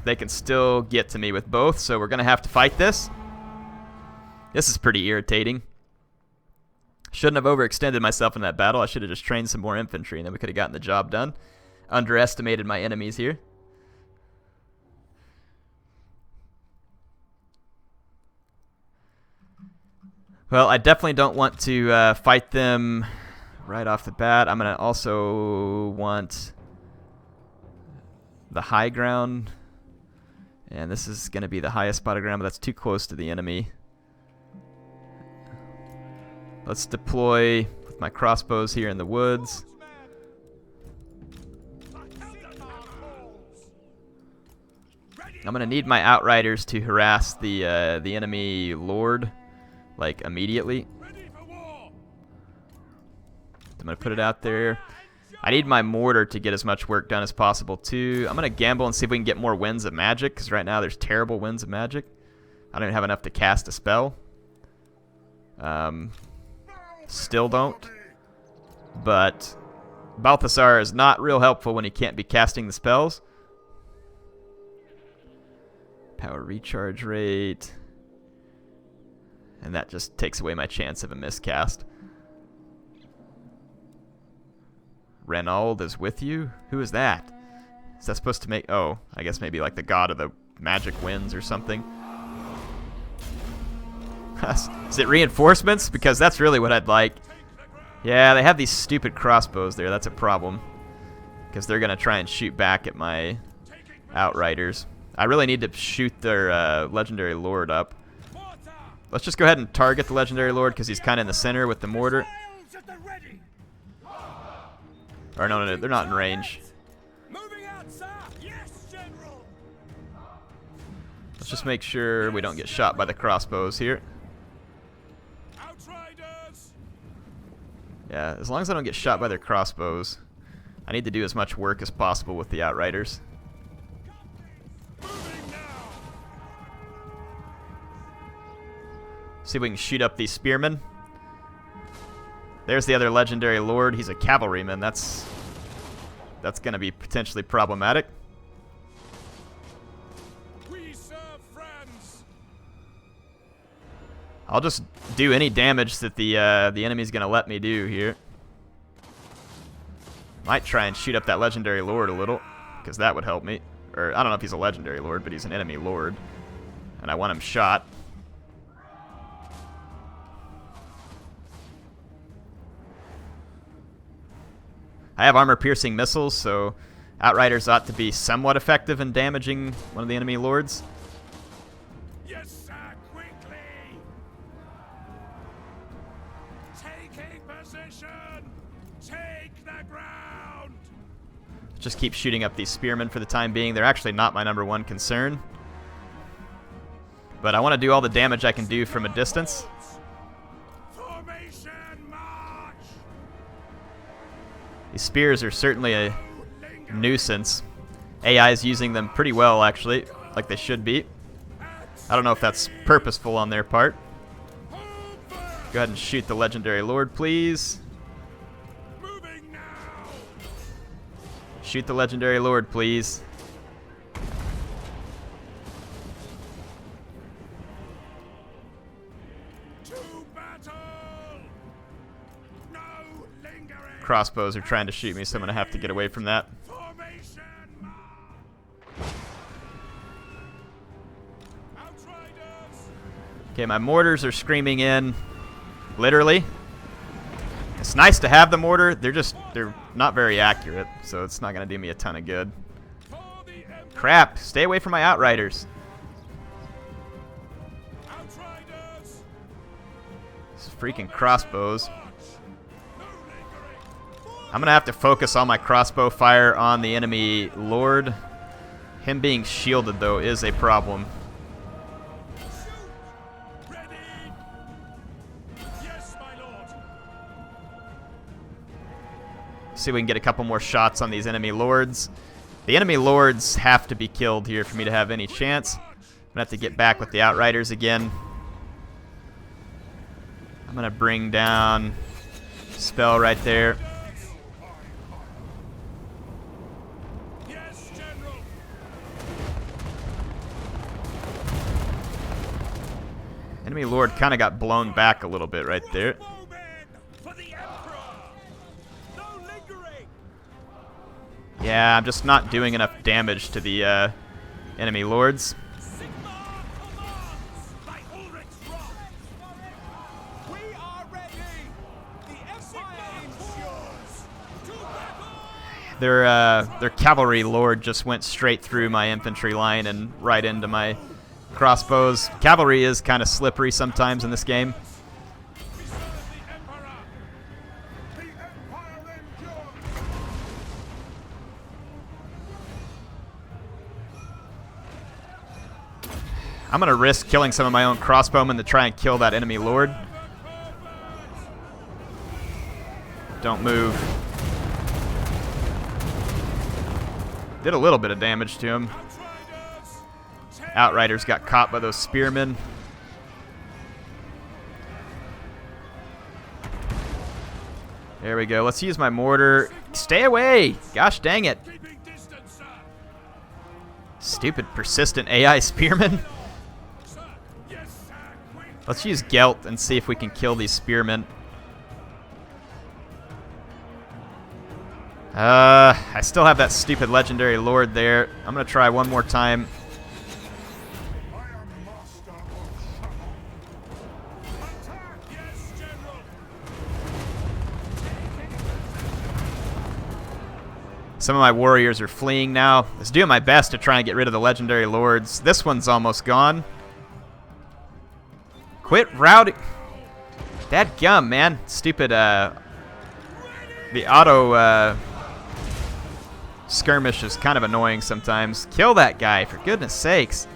They can still get to me with both, so we're going to have to fight this. This is pretty irritating. Shouldn't have overextended myself in that battle. I should have just trained some more infantry, and then we could have gotten the job done. Underestimated my enemies here. Well, I definitely don't want to fight them right off the bat. I'm going to also want the high ground. And this is going to be the highest spot of ground, but that's too close to the enemy. Let's deploy with my crossbows here in the woods. I'm going to need my outriders to harass the enemy lord, like, immediately. I'm going to put it out there. I need my mortar to get as much work done as possible, too. I'm going to gamble and see if we can get more winds of magic, because right now there's terrible winds of magic. I don't even have enough to cast a spell. Still don't. But Balthasar is not real helpful when he can't be casting the spells. Power recharge rate. And that just takes away my chance of a miscast. Renauld is with you? Who is that? Is that supposed to make... Oh, I guess maybe like the god of the magic winds or something. Is it reinforcements? Because that's really what I'd like. Yeah, they have these stupid crossbows there. That's a problem. Because they're going to try and shoot back at my outriders. I really need to shoot their legendary lord up. Let's just go ahead and target the legendary lord because he's kind of in the center with the mortar. Or no, they're not in range. Let's just make sure we don't get shot by the crossbows here. Yeah, as long as I don't get shot by their crossbows, I need to do as much work as possible with the outriders. See if we can shoot up these spearmen. There's the other legendary lord. He's a cavalryman. That's going to be potentially problematic. We serve friends. I'll just do any damage that the enemy's going to let me do here. Might try and shoot up that legendary lord a little, because that would help me. Or I don't know if he's a legendary lord, but he's an enemy lord, and I want him shot. I have armor-piercing missiles, so outriders ought to be somewhat effective in damaging one of the enemy lords. Yes, sir, quickly. Taking position. Take the ground. Just keep shooting up these spearmen for the time being. They're actually not my #1 concern. But I want to do all the damage I can do from a distance. These spears are certainly a nuisance. AI is using them pretty well, actually, like they should be. I don't know if that's purposeful on their part. Go ahead and shoot the legendary lord, please. Shoot the legendary lord, please. Crossbows are trying to shoot me, so I'm going to have to get away from that. Okay, my mortars are screaming in, literally. It's nice to have the mortar. They're not very accurate, so it's not going to do me a ton of good. Crap, stay away from my outriders. These freaking crossbows. I'm going to have to focus all my crossbow fire on the enemy lord. Him being shielded, though, is a problem. See if we can get a couple more shots on these enemy lords. The enemy lords have to be killed here for me to have any chance. I'm going to have to get back with the outriders again. I'm going to bring down spell right there. Enemy lord kind of got blown back a little bit right there. Yeah, I'm just not doing enough damage to the enemy lords. Their cavalry lord just went straight through my infantry line and right into my crossbows. Cavalry is kind of slippery sometimes in this game. I'm going to risk killing some of my own crossbowmen to try and kill that enemy lord. Don't move. Did a little bit of damage to him. Outriders got caught by those spearmen. There we go. Let's use my mortar. Stay away! Gosh dang it. Stupid persistent AI spearmen. Let's use Gelt and see if we can kill these spearmen. I still have that stupid legendary lord there. I'm going to try one more time. Some of my warriors are fleeing now. I was doing my best to try and get rid of the legendary lords. This one's almost gone. Quit routing. Dadgum, man. Stupid, the auto, skirmish is kind of annoying sometimes. Kill that guy, for goodness sakes.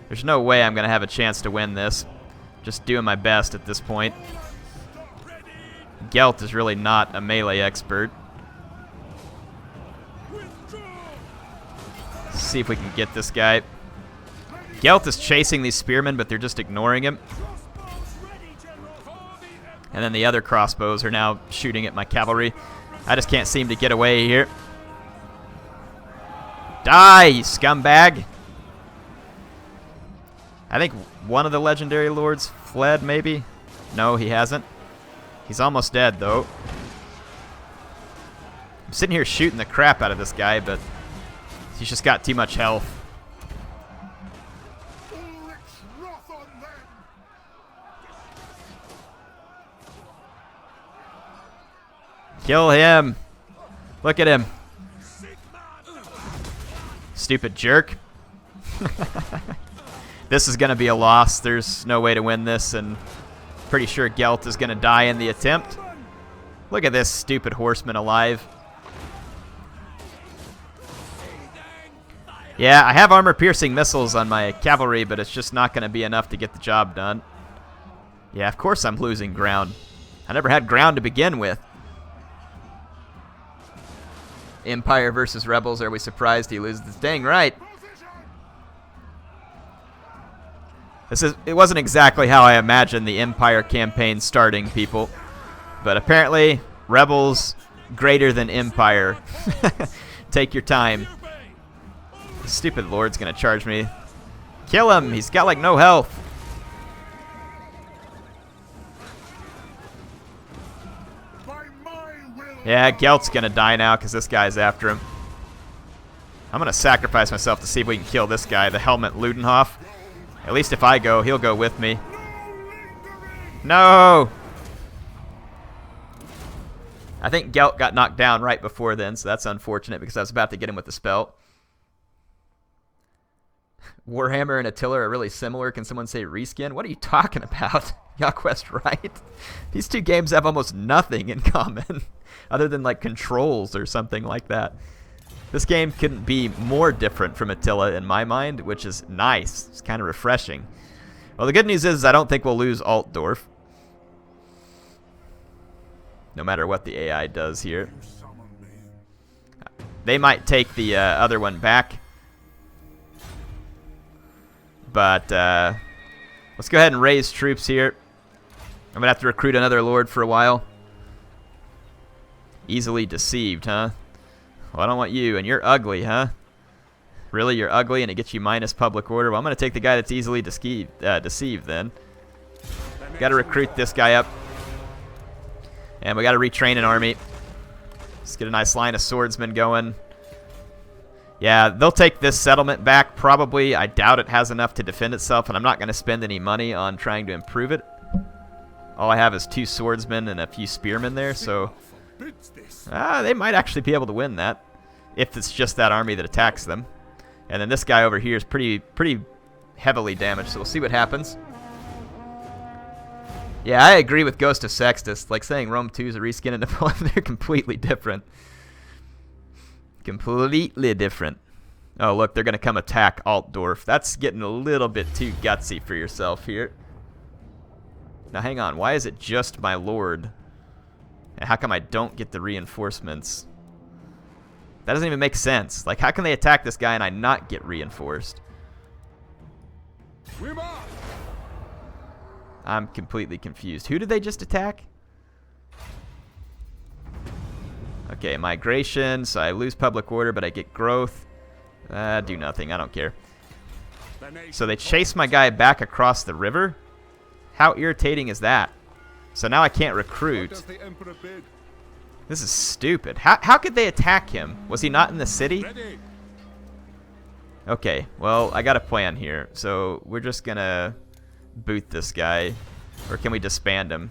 There's no way I'm going to have a chance to win this. Just doing my best at this point. Gelt is really not a melee expert. Let's see if we can get this guy. Gelt is chasing these spearmen, but they're just ignoring him. And then the other crossbows are now shooting at my cavalry. I just can't seem to get away here. Die, you scumbag! I think one of the legendary lords fled, maybe? No, he hasn't. He's almost dead, though. I'm sitting here shooting the crap out of this guy, but he's just got too much health. Kill him. Look at him. Stupid jerk. This is going to be a loss. There's no way to win this, and pretty sure Gelt is going to die in the attempt. Look at this stupid horseman alive. Yeah, I have armor-piercing missiles on my cavalry, but it's just not going to be enough to get the job done. Yeah, of course I'm losing ground. I never had ground to begin with. Empire versus Rebels. Are we surprised he loses? Dang right. It wasn't exactly how I imagined the Empire campaign starting, people. But apparently, Rebels greater than Empire. Take your time. This stupid lord's gonna charge me. Kill him! He's got like no health. Yeah, Gelt's gonna die now because this guy's after him. I'm gonna sacrifice myself to see if we can kill this guy, the Helmut Ludenhoff. At least if I go, he'll go with me. No! I think Gelt got knocked down right before then, so that's unfortunate because I was about to get him with the spell. Warhammer and Attila are really similar. Can someone say reskin? What are you talking about? YaQuest, right? These two games have almost nothing in common other than like controls or something like that. This game couldn't be more different from Attila in my mind, which is nice. It's kind of refreshing. Well, the good news is I don't think we'll lose Altdorf. No matter what the AI does here. They might take the other one back. But let's go ahead and raise troops here. I'm going to have to recruit another lord for a while. Easily deceived, huh? Well, I don't want you, and you're ugly, huh? Really, you're ugly and it gets you minus public order? Well, I'm going to take the guy that's easily deceived then. Got to recruit this guy up. And we got to retrain an army. Let's get a nice line of swordsmen going. Yeah, they'll take this settlement back probably. I doubt it has enough to defend itself, and I'm not going to spend any money on trying to improve it. All I have is 2 swordsmen and a few spearmen there, so They might actually be able to win that, if it's just that army that attacks them. And then this guy over here is pretty heavily damaged, so we'll see what happens. Yeah, I agree with Ghost of Sextus. Like saying Rome 2 is a reskin of Napoleon, they're completely different. Completely different. Oh, look, they're going to come attack Altdorf. That's getting a little bit too gutsy for yourself here. Now, hang on. Why is it just my lord? And how come I don't get the reinforcements? That doesn't even make sense. Like, how can they attack this guy and I not get reinforced? I'm completely confused. Who did they just attack? Okay, migration, so I lose public order, but I get growth. Do nothing, I don't care. So they chase my guy back across the river? How irritating is that? So now I can't recruit. This is stupid. How could they attack him? Was he not in the city? Okay, well, I got a plan here. So we're just gonna boot this guy. Or can we disband him?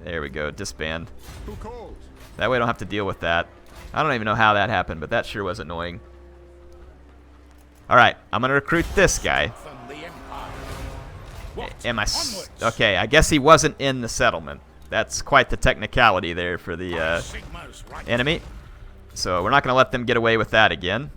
There we go, disband. That way I don't have to deal with that. I don't even know how that happened, but that sure was annoying. Alright, I'm gonna recruit this guy. Am I... Okay, I guess he wasn't in the settlement. That's quite the technicality there for the enemy. So we're not gonna let them get away with that again.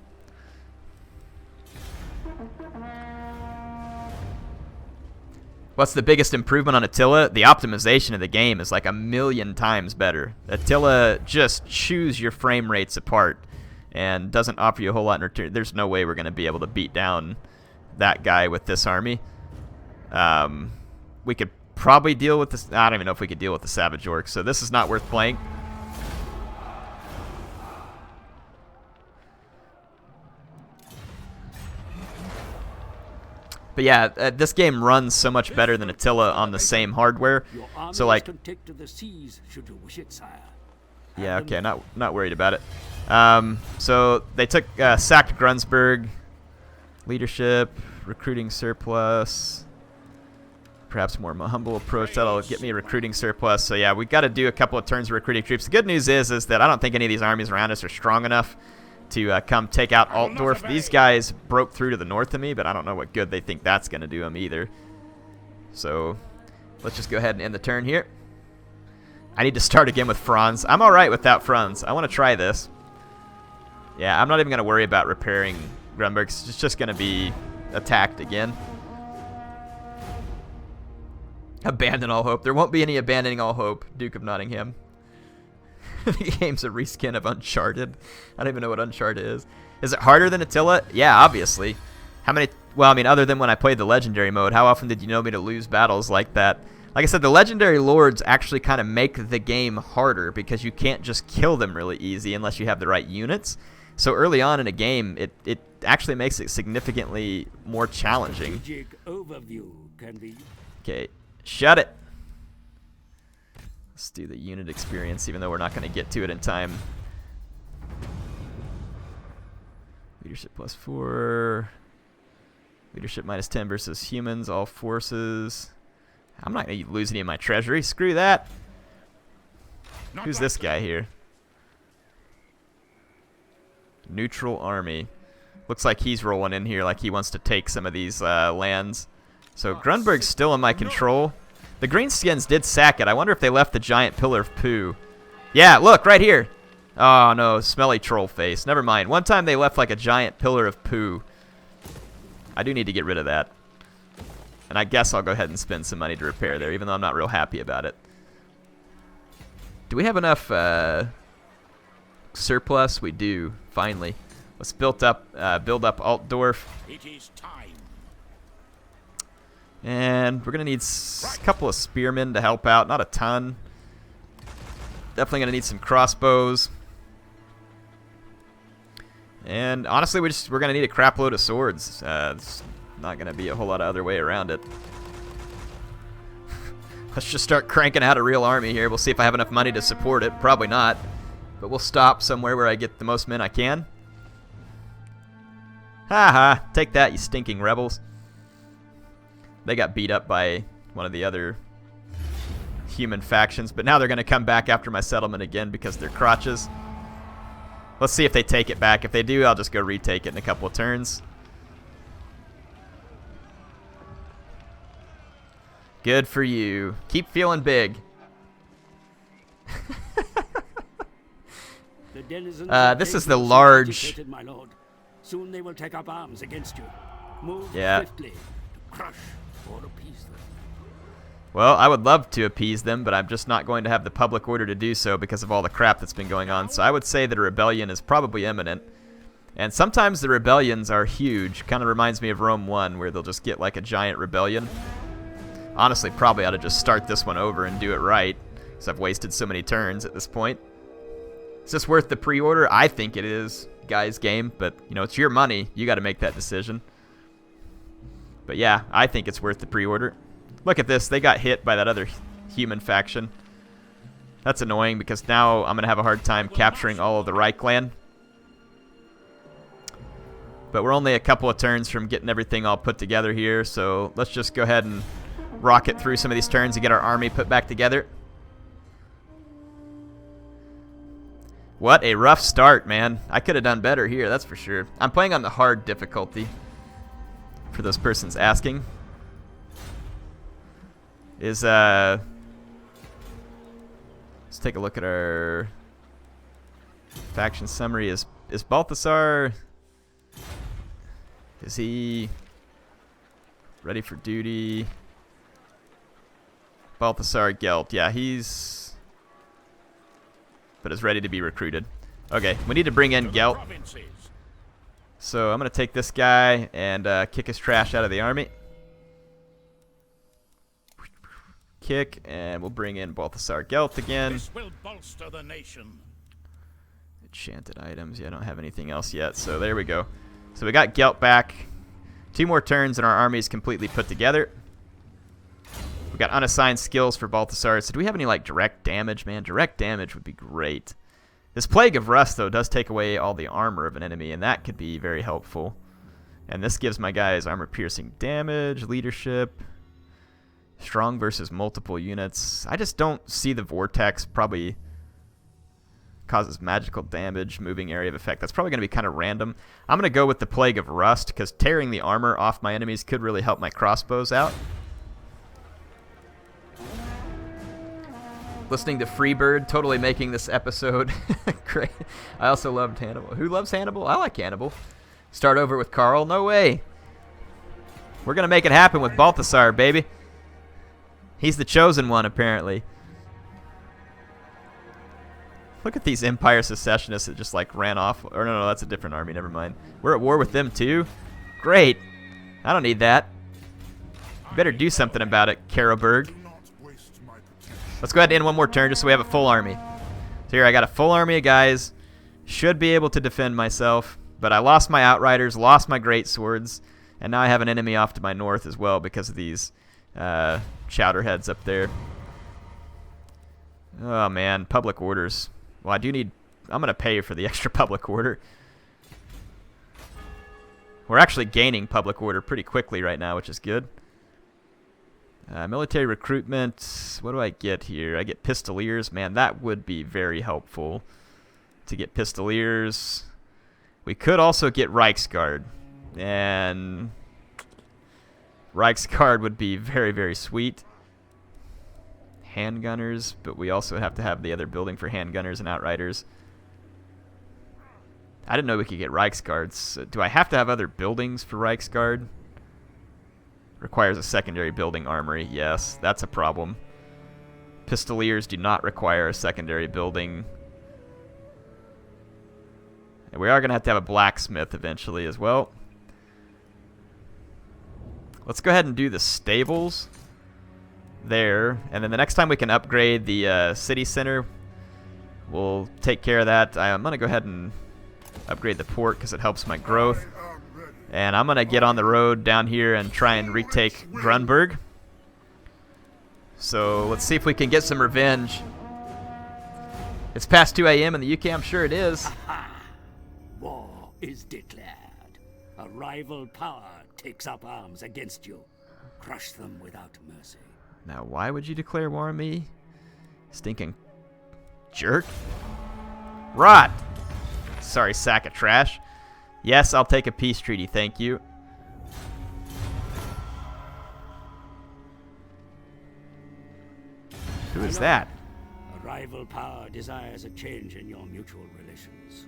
What's the biggest improvement on Attila? The optimization of the game is like 1,000,000 times better. Attila just chews your frame rates apart and doesn't offer you a whole lot in return. There's no way we're going to be able to beat down that guy with this army. We could probably deal with this. I don't even know if we could deal with the Savage Orcs, so this is not worth playing. But yeah, this game runs so much better than Attila on the same hardware. So like, yeah, okay, not worried about it. So they took sacked Grunsburg, leadership, recruiting surplus, perhaps more humble approach. That'll get me a recruiting surplus. So yeah, we got to do a couple of turns of recruiting troops. The good news is that I don't think any of these armies around us are strong enough to come take out Altdorf. These guys broke through to the north of me, but I don't know what good they think that's going to do them either. So let's just go ahead and end the turn here. I need to start again with Franz. I'm alright without Franz. I want to try this. Yeah, I'm not even going to worry about repairing Grunberg. It's just going to be attacked again. Abandon all hope. There won't be any abandoning all hope, Duke of Nottingham. The game's a reskin of Uncharted. I don't even know what Uncharted is. Is it harder than Attila? Yeah, obviously. How many... Well, I mean, other than when I played the Legendary mode, how often did you know me to lose battles like that? Like I said, the Legendary Lords actually kind of make the game harder because you can't just kill them really easy unless you have the right units. So early on in a game, it actually makes it significantly more challenging. Okay, shut it. Let's do the unit experience, even though we're not going to get to it in time. Leadership +4. Leadership -10 versus humans, all forces. I'm not going to lose any of my treasury. Screw that. Who's this guy here? Neutral army. Looks like he's rolling in here like he wants to take some of these lands. So Grunberg's still in my control. The Greenskins did sack it. I wonder if they left the giant pillar of poo. Yeah, look, right here. Oh, no, smelly troll face. Never mind. One time they left like a giant pillar of poo. I do need to get rid of that. And I guess I'll go ahead and spend some money to repair there, even though I'm not real happy about it. Do we have enough surplus? We do, finally. Let's build up Altdorf. It is time. And we're going to need a couple of spearmen to help out. Not a ton. Definitely going to need some crossbows. And honestly, we're going to need a crap load of swords. It's not going to be a whole lot of other way around it. Let's just start cranking out a real army here. We'll see if I have enough money to support it. Probably not. But we'll stop somewhere where I get the most men I can. Haha, take that, you stinking rebels. They got beat up by one of the other human factions, but now they're going to come back after my settlement again because they're crotches. Let's see if they take it back. If they do, I'll just go retake it in a couple of turns. Good for you. Keep feeling big. This is the large... My lord. Soon they will take up arms against you. Move swiftly to crush or appease them. Well, I would love to appease them, but I'm just not going to have the public order to do so because of all the crap that's been going on. So I would say that a rebellion is probably imminent. And sometimes the rebellions are huge. Kind of reminds me of Rome 1, where they'll just get like a giant rebellion. Honestly, probably ought to just start this one over and do it right, because I've wasted so many turns at this point. Is this worth the pre-order? I think it is, guys, game. But, you know, it's your money. You got to make that decision. But yeah, I think it's worth the pre-order. Look at this. They got hit by that other human faction. That's annoying because now I'm going to have a hard time capturing all of the Reichland. But we're only a couple of turns from getting everything all put together here. So let's just go ahead and rocket through some of these turns and get our army put back together. What a rough start, man. I could have done better here, that's for sure. I'm playing on the hard difficulty, for those persons asking. Let's take a look at our faction summary. Is Balthasar, is he ready for duty? Balthasar Gelt, yeah, he's, but is ready to be recruited. Okay, we need to bring in Gelt. So I'm going to take this guy and kick his trash out of the army. Kick, and we'll bring in Balthasar Gelt again. This will bolster the nation. Enchanted items. Yeah, I don't have anything else yet, so there we go. So we got Gelt back. 2 more turns and our army is completely put together. We got unassigned skills for Balthasar. So do we have any like direct damage, man? Direct damage would be great. This Plague of Rust, though, does take away all the armor of an enemy, and that could be very helpful. And this gives my guys armor-piercing damage, leadership, strong versus multiple units. I just don't see the Vortex probably causes magical damage, moving area of effect. That's probably going to be kind of random. I'm going to go with the Plague of Rust, because tearing the armor off my enemies could really help my crossbows out. Listening to Freebird, totally making this episode great. I also loved Hannibal. Who loves Hannibal? I like Hannibal. Start over with Carl? No way. We're going to make it happen with Balthasar, baby. He's the chosen one, apparently. Look at these Empire secessionists that just like ran off. Or no, that's a different army. Never mind. We're at war with them too. Great. I don't need that. You better do something about it, Karoberg. Let's go ahead and end one more turn just so we have a full army. So here I got a full army of guys. Should be able to defend myself. But I lost my Outriders, lost my Great Swords, and now I have an enemy off to my north as well because of these Chowderheads up there. Oh man, public orders. Well, I do need... I'm going to pay for the extra public order. We're actually gaining public order pretty quickly right now, which is good. Military recruitment, what do I get here? I get Pistoliers. Man, that would be very helpful to get Pistoliers. We could also get Reichsguard. And Reichsguard would be very, very sweet. Handgunners, but we also have to have the other building for handgunners and Outriders. I didn't know we could get Reichsguards. Do I have to have other buildings for Reichsguard? Requires a secondary building armory. Yes, that's a problem. Pistoliers do not require a secondary building. And we are going to have a blacksmith eventually as well. Let's go ahead and do the stables there. And then the next time we can upgrade the city center, we'll take care of that. I'm going to go ahead and upgrade the port because it helps my growth. And I'm going to get on the road down here and try and retake Grunberg. So let's see if we can get some revenge. It's past 2 a.m. in the UK, I'm sure it is. War is declared. A rival power takes up arms against you. Crush them without mercy. Now, why would you declare war on me? Stinking jerk. Rot! Sorry, sack of trash. Yes, I'll take a peace treaty, thank you. Who is that? A rival power desires a change in your mutual relations.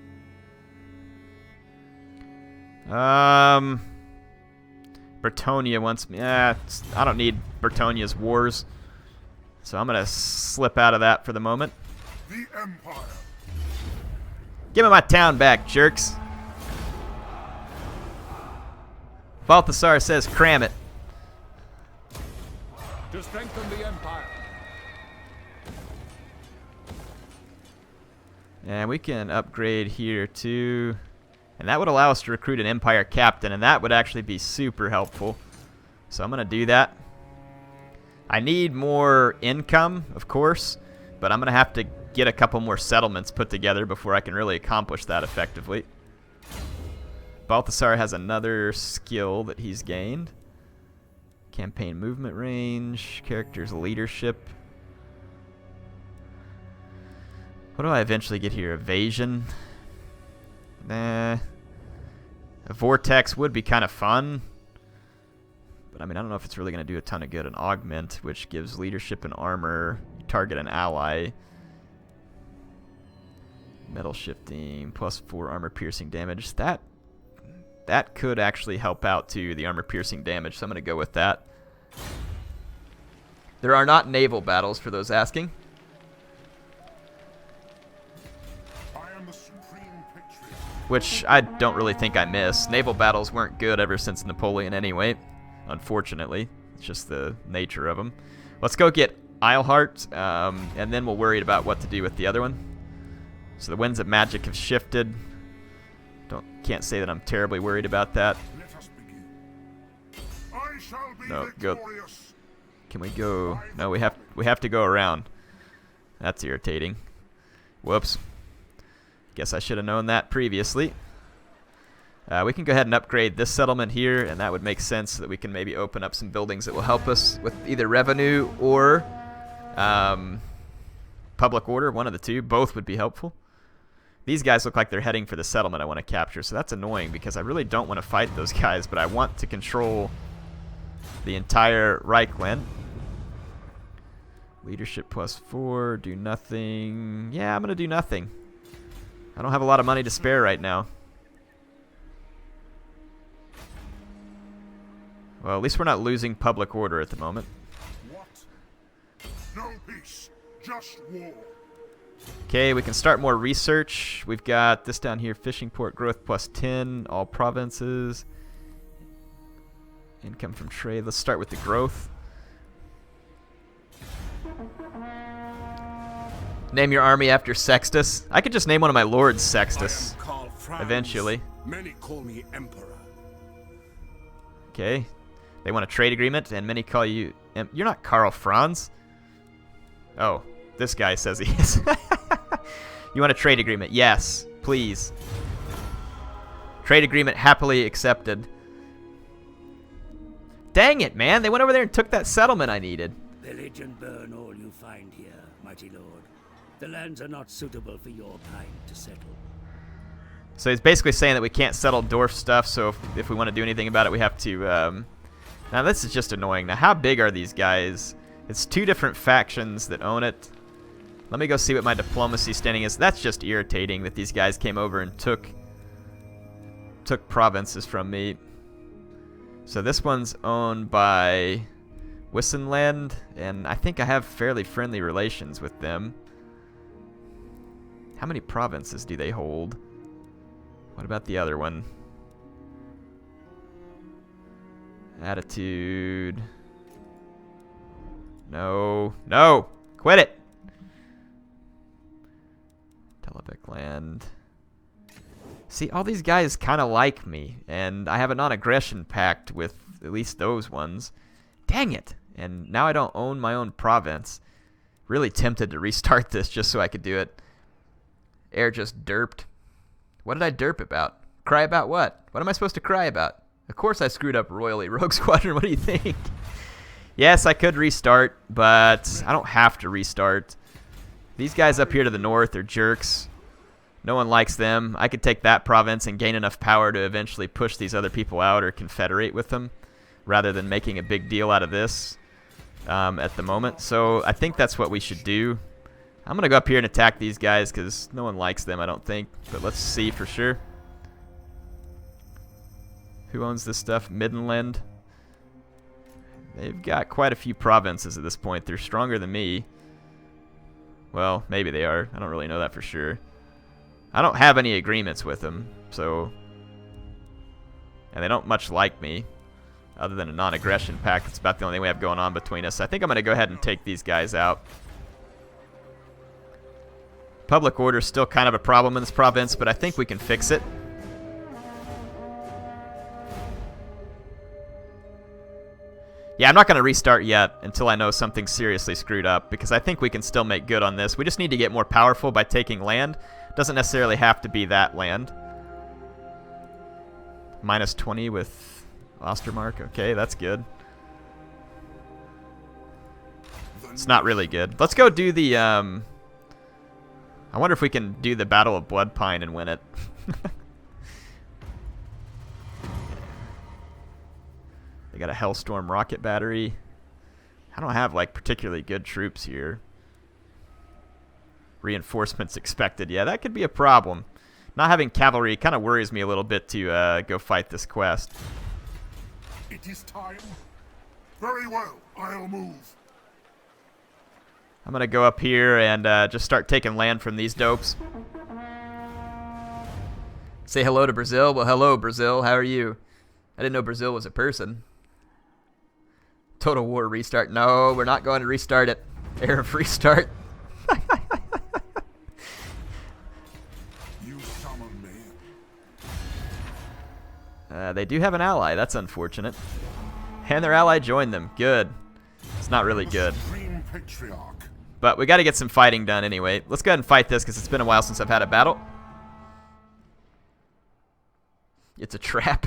Bretonia wants me. I don't need Bretonia's wars. So I'm going to slip out of that for the moment. The Empire. Give me my town back, jerks. Balthasar says cram it. To strengthen the Empire. And we can upgrade here too. And that would allow us to recruit an Empire captain, and that would actually be super helpful. So I'm going to do that. I need more income, of course, but I'm going to have to get a couple more settlements put together before I can really accomplish that effectively. Balthasar has another skill that he's gained. Campaign movement range, character's leadership. What do I eventually get here? Evasion? Nah. A vortex would be kind of fun. But I mean, I don't know if it's really going to do a ton of good. An augment, which gives leadership and armor. You target an ally. Metal shifting, +4 armor piercing damage. That could actually help out too, the armor piercing damage, so I'm going to go with that. There are not naval battles for those asking. Which I don't really think I miss. Naval battles weren't good ever since Napoleon anyway, unfortunately. It's just the nature of them. Let's go get Eilhart, and then we'll worry about what to do with the other one. So the winds of magic have shifted. Can't say that I'm terribly worried about that. Let us begin. I shall be No, victorious. go. Can we go? No, we have to go around. That's irritating. Whoops. Guess I should have known that previously. We can go ahead and upgrade this settlement here, and that would make sense so that we can maybe open up some buildings that will help us with either revenue or public order. One of the two. Both would be helpful. These guys look like they're heading for the settlement I want to capture, so that's annoying because I really don't want to fight those guys, but I want to control the entire Reichland. Leadership +4, do nothing. Yeah, I'm going to do nothing. I don't have a lot of money to spare right now. Well, at least we're not losing public order at the moment. What? No peace, just war. Okay, we can start more research. We've got this down here, fishing port growth +10, all provinces. Income from trade. Let's start with the growth. Name your army after Sextus. I could just name one of my lords Sextus eventually. Many call me Emperor. Okay. They want a trade agreement, and many call you... You're not Karl Franz. Oh, this guy says he is. You want a trade agreement? Yes, please. Trade agreement happily accepted. Dang it, man. They went over there and took that settlement I needed. Pillage and burn all you find here, mighty lord. The lands are not suitable for your kind to settle. So he's basically saying that we can't settle dwarf stuff, so if we want to do anything about it, we have to... Now, this is just annoying. Now, how big are these guys? It's 2 different factions that own it. Let me go see what my diplomacy standing is. That's just irritating that these guys came over and took provinces from me. So this one's owned by Wissenland, and I think I have fairly friendly relations with them. How many provinces do they hold? What about the other one? Attitude. No. No! Quit it! Telebeck land. See, all these guys kind of like me, and I have a non-aggression pact with at least those ones. Dang it! And now I don't own my own province. Really tempted to restart this just so I could do it. Air just derped. What did I derp about? Cry about what? What am I supposed to cry about? Of course I screwed up royally. Rogue Squadron, what do you think? Yes, I could restart, but I don't have to restart. These guys up here to the north are jerks. No one likes them. I could take that province and gain enough power to eventually push these other people out or confederate with them, rather than making a big deal out of this at the moment. So I think that's what we should do. I'm going to go up here and attack these guys because no one likes them, I don't think. But let's see for sure. Who owns this stuff? Middenland. They've got quite a few provinces at this point. They're stronger than me. Well, maybe they are. I don't really know that for sure. I don't have any agreements with them, so... And they don't much like me, other than a non-aggression pact. It's about the only thing we have going on between us. I think I'm going to go ahead and take these guys out. Public order is still kind of a problem in this province, but I think we can fix it. Yeah, I'm not going to restart yet until I know something's seriously screwed up, because I think we can still make good on this. We just need to get more powerful by taking land. Doesn't necessarily have to be that land. Minus 20 with Ostermark. Okay, that's good. It's not really good. Let's go do the... I wonder if we can do the Battle of Bloodpine and win it. They got a Hellstorm rocket battery. I don't have, like, particularly good troops here. Reinforcements expected. Yeah, that could be a problem. Not having cavalry kind of worries me a little bit to go fight this quest. It is time. Very well, I'll move. I'm going to go up here and just start taking land from these dopes. Say hello to Brazil. Well, hello, Brazil. How are you? I didn't know Brazil was a person. Total War restart. No, we're not going to restart it. Arab restart. You summon me. They do have an ally. That's unfortunate. And their ally joined them. Good. It's not really good. Supreme Patriarch. But we got to get some fighting done anyway. Let's go ahead and fight this because it's been a while since I've had a battle. It's a trap.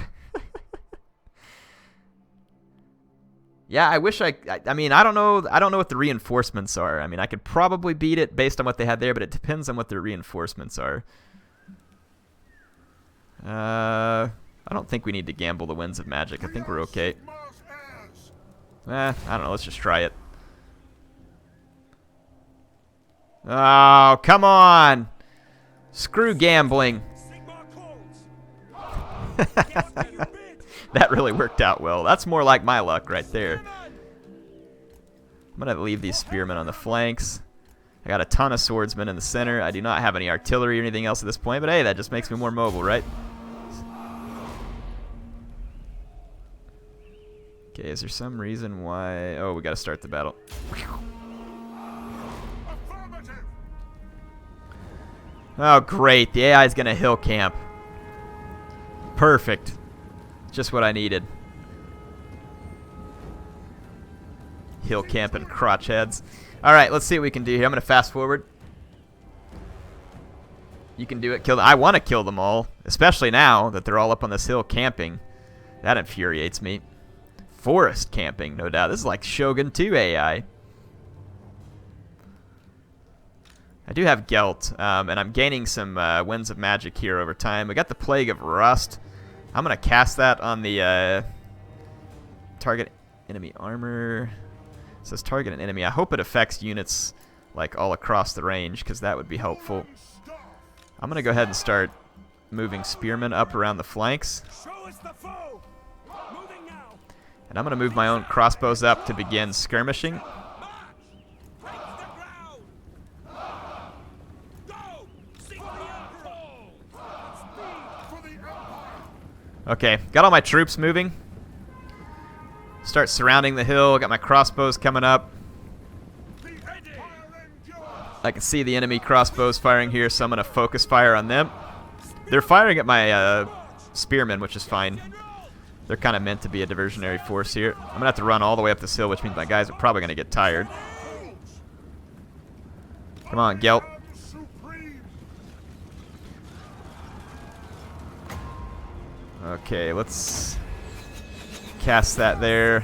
Yeah, I wish I mean, I don't know what the reinforcements are. I mean, I could probably beat it based on what they had there, but it depends on what their reinforcements are. I don't think we need to gamble the winds of magic. I think we're okay. I don't know. Let's just try it. Oh, come on. Screw gambling. That really worked out well. That's more like my luck right there. I'm going to leave these spearmen on the flanks. I got a ton of swordsmen in the center. I do not have any artillery or anything else at this point, but hey, that just makes me more mobile, right? Okay, is there some reason why... Oh, we got to start the battle. Oh, great. The AI is going to hill camp. Perfect. Just what I needed. Hill camp and crotch heads. Alright, let's see what we can do here. I'm going to fast forward. You can do it. Kill them. I want to kill them all. Especially now that they're all up on this hill camping. That infuriates me. Forest camping, no doubt. This is like Shogun 2 AI. I do have Gelt, and I'm gaining some winds of magic here over time. We got the Plague of Rust. I'm going to cast that on the target enemy armor. It says target an enemy. I hope it affects units like all across the range, because that would be helpful. I'm going to go ahead and start moving spearmen up around the flanks. And I'm going to move my own crossbows up to begin skirmishing. Okay, got all my troops moving. Start surrounding the hill. Got my crossbows coming up. I can see the enemy crossbows firing here, so I'm going to focus fire on them. They're firing at my spearmen, which is fine. They're kind of meant to be a diversionary force here. I'm going to have to run all the way up this hill, which means my guys are probably going to get tired. Come on, Gelt. Okay, let's cast that there.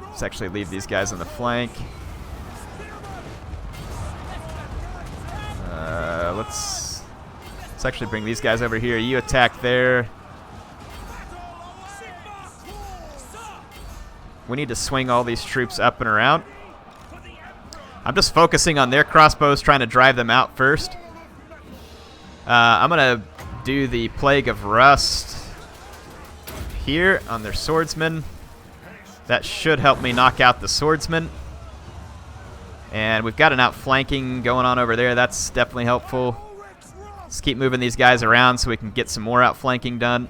Let's actually leave these guys on the flank. let's actually bring these guys over here. You attack there. We need to swing all these troops up and around. I'm just focusing on their crossbows, trying to drive them out first. I'm going to do the Plague of Rust here on their swordsmen. That should help me knock out the swordsmen. And we've got an outflanking going on over there. That's definitely helpful. Let's keep moving these guys around so we can get some more outflanking done.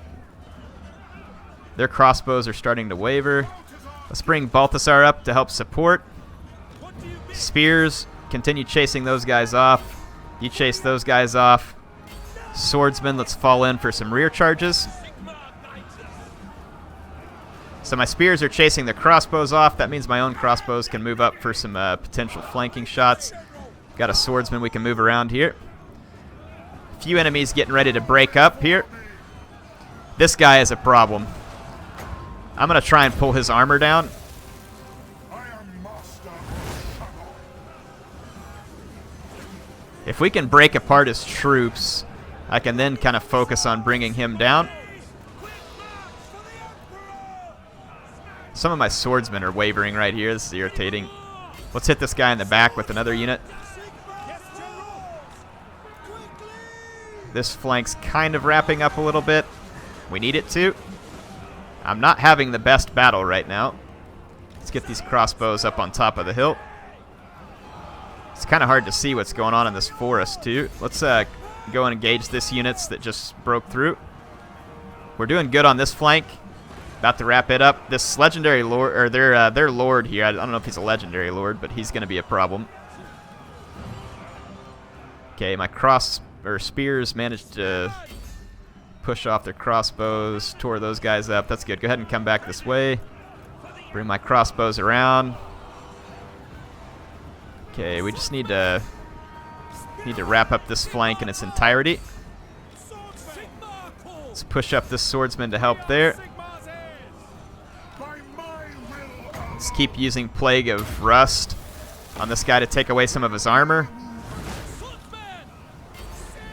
Their crossbows are starting to waver. Let's bring Balthasar up to help support. Spears, continue chasing those guys off. You chase those guys off. Swordsmen, let's fall in for some rear charges. So my spears are chasing the crossbows off. That means my own crossbows can move up for some potential flanking shots. Got a swordsman we can move around here. A few enemies getting ready to break up here. This guy is a problem. I'm going to try and pull his armor down. If we can break apart his troops, I can then kind of focus on bringing him down. Some of my swordsmen are wavering right here. This is irritating. Let's hit this guy in the back with another unit. This flank's kind of wrapping up a little bit. We need it to. I'm not having the best battle right now. Let's get these crossbows up on top of the hill. It's kind of hard to see what's going on in this forest, too. Let's go and engage this units that just broke through. We're doing good on this flank. About to wrap it up. This legendary lord, or their lord here, I don't know if he's a legendary lord, but he's going to be a problem. Okay, my spears managed to push off their crossbows, tore those guys up. That's good. Go ahead and come back this way. Bring my crossbows around. Okay, we just need to wrap up this flank in its entirety. Let's push up this swordsman to help there. Let's keep using Plague of Rust on this guy to take away some of his armor.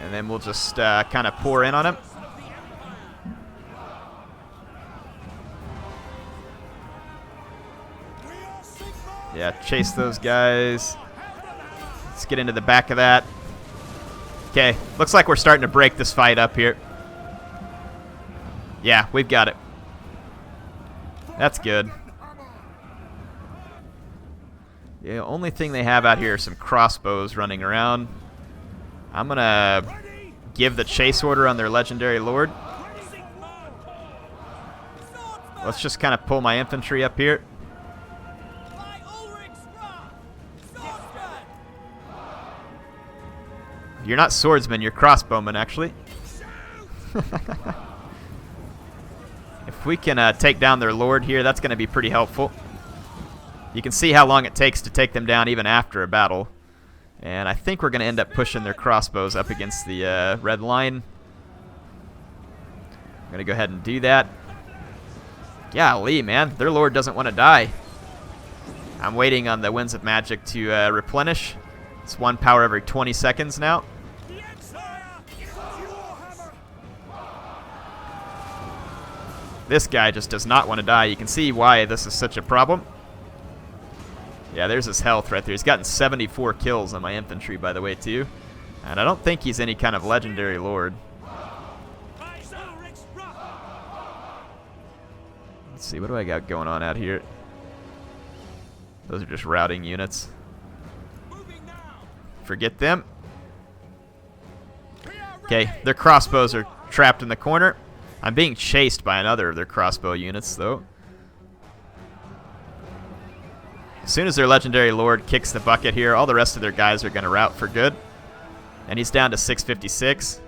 And then we'll just kind of pour in on him. Yeah, chase those guys. Let's get into the back of that. Okay, looks like we're starting to break this fight up here. Yeah, we've got it. That's good. Yeah, only thing they have out here are some crossbows running around. I'm going to give the chase order on their legendary lord. Let's just kind of pull my infantry up here. You're not swordsmen, you're crossbowmen, actually. If we can take down their lord here, that's going to be pretty helpful. You can see how long it takes to take them down even after a battle. And I think we're going to end up pushing their crossbows up against the red line. I'm going to go ahead and do that. Golly, man, their lord doesn't want to die. I'm waiting on the Winds of Magic to replenish. It's 1 power every 20 seconds now. This guy just does not want to die. You can see why this is such a problem. Yeah, there's his health right there. He's gotten 74 kills on my infantry, by the way, too. And I don't think he's any kind of legendary lord. Let's see, what do I got going on out here? Those are just routing units. Forget them. Okay, their crossbows are trapped in the corner. I'm being chased by another of their crossbow units, though. As soon as their legendary lord kicks the bucket here, all the rest of their guys are going to rout for good. And he's down to 656.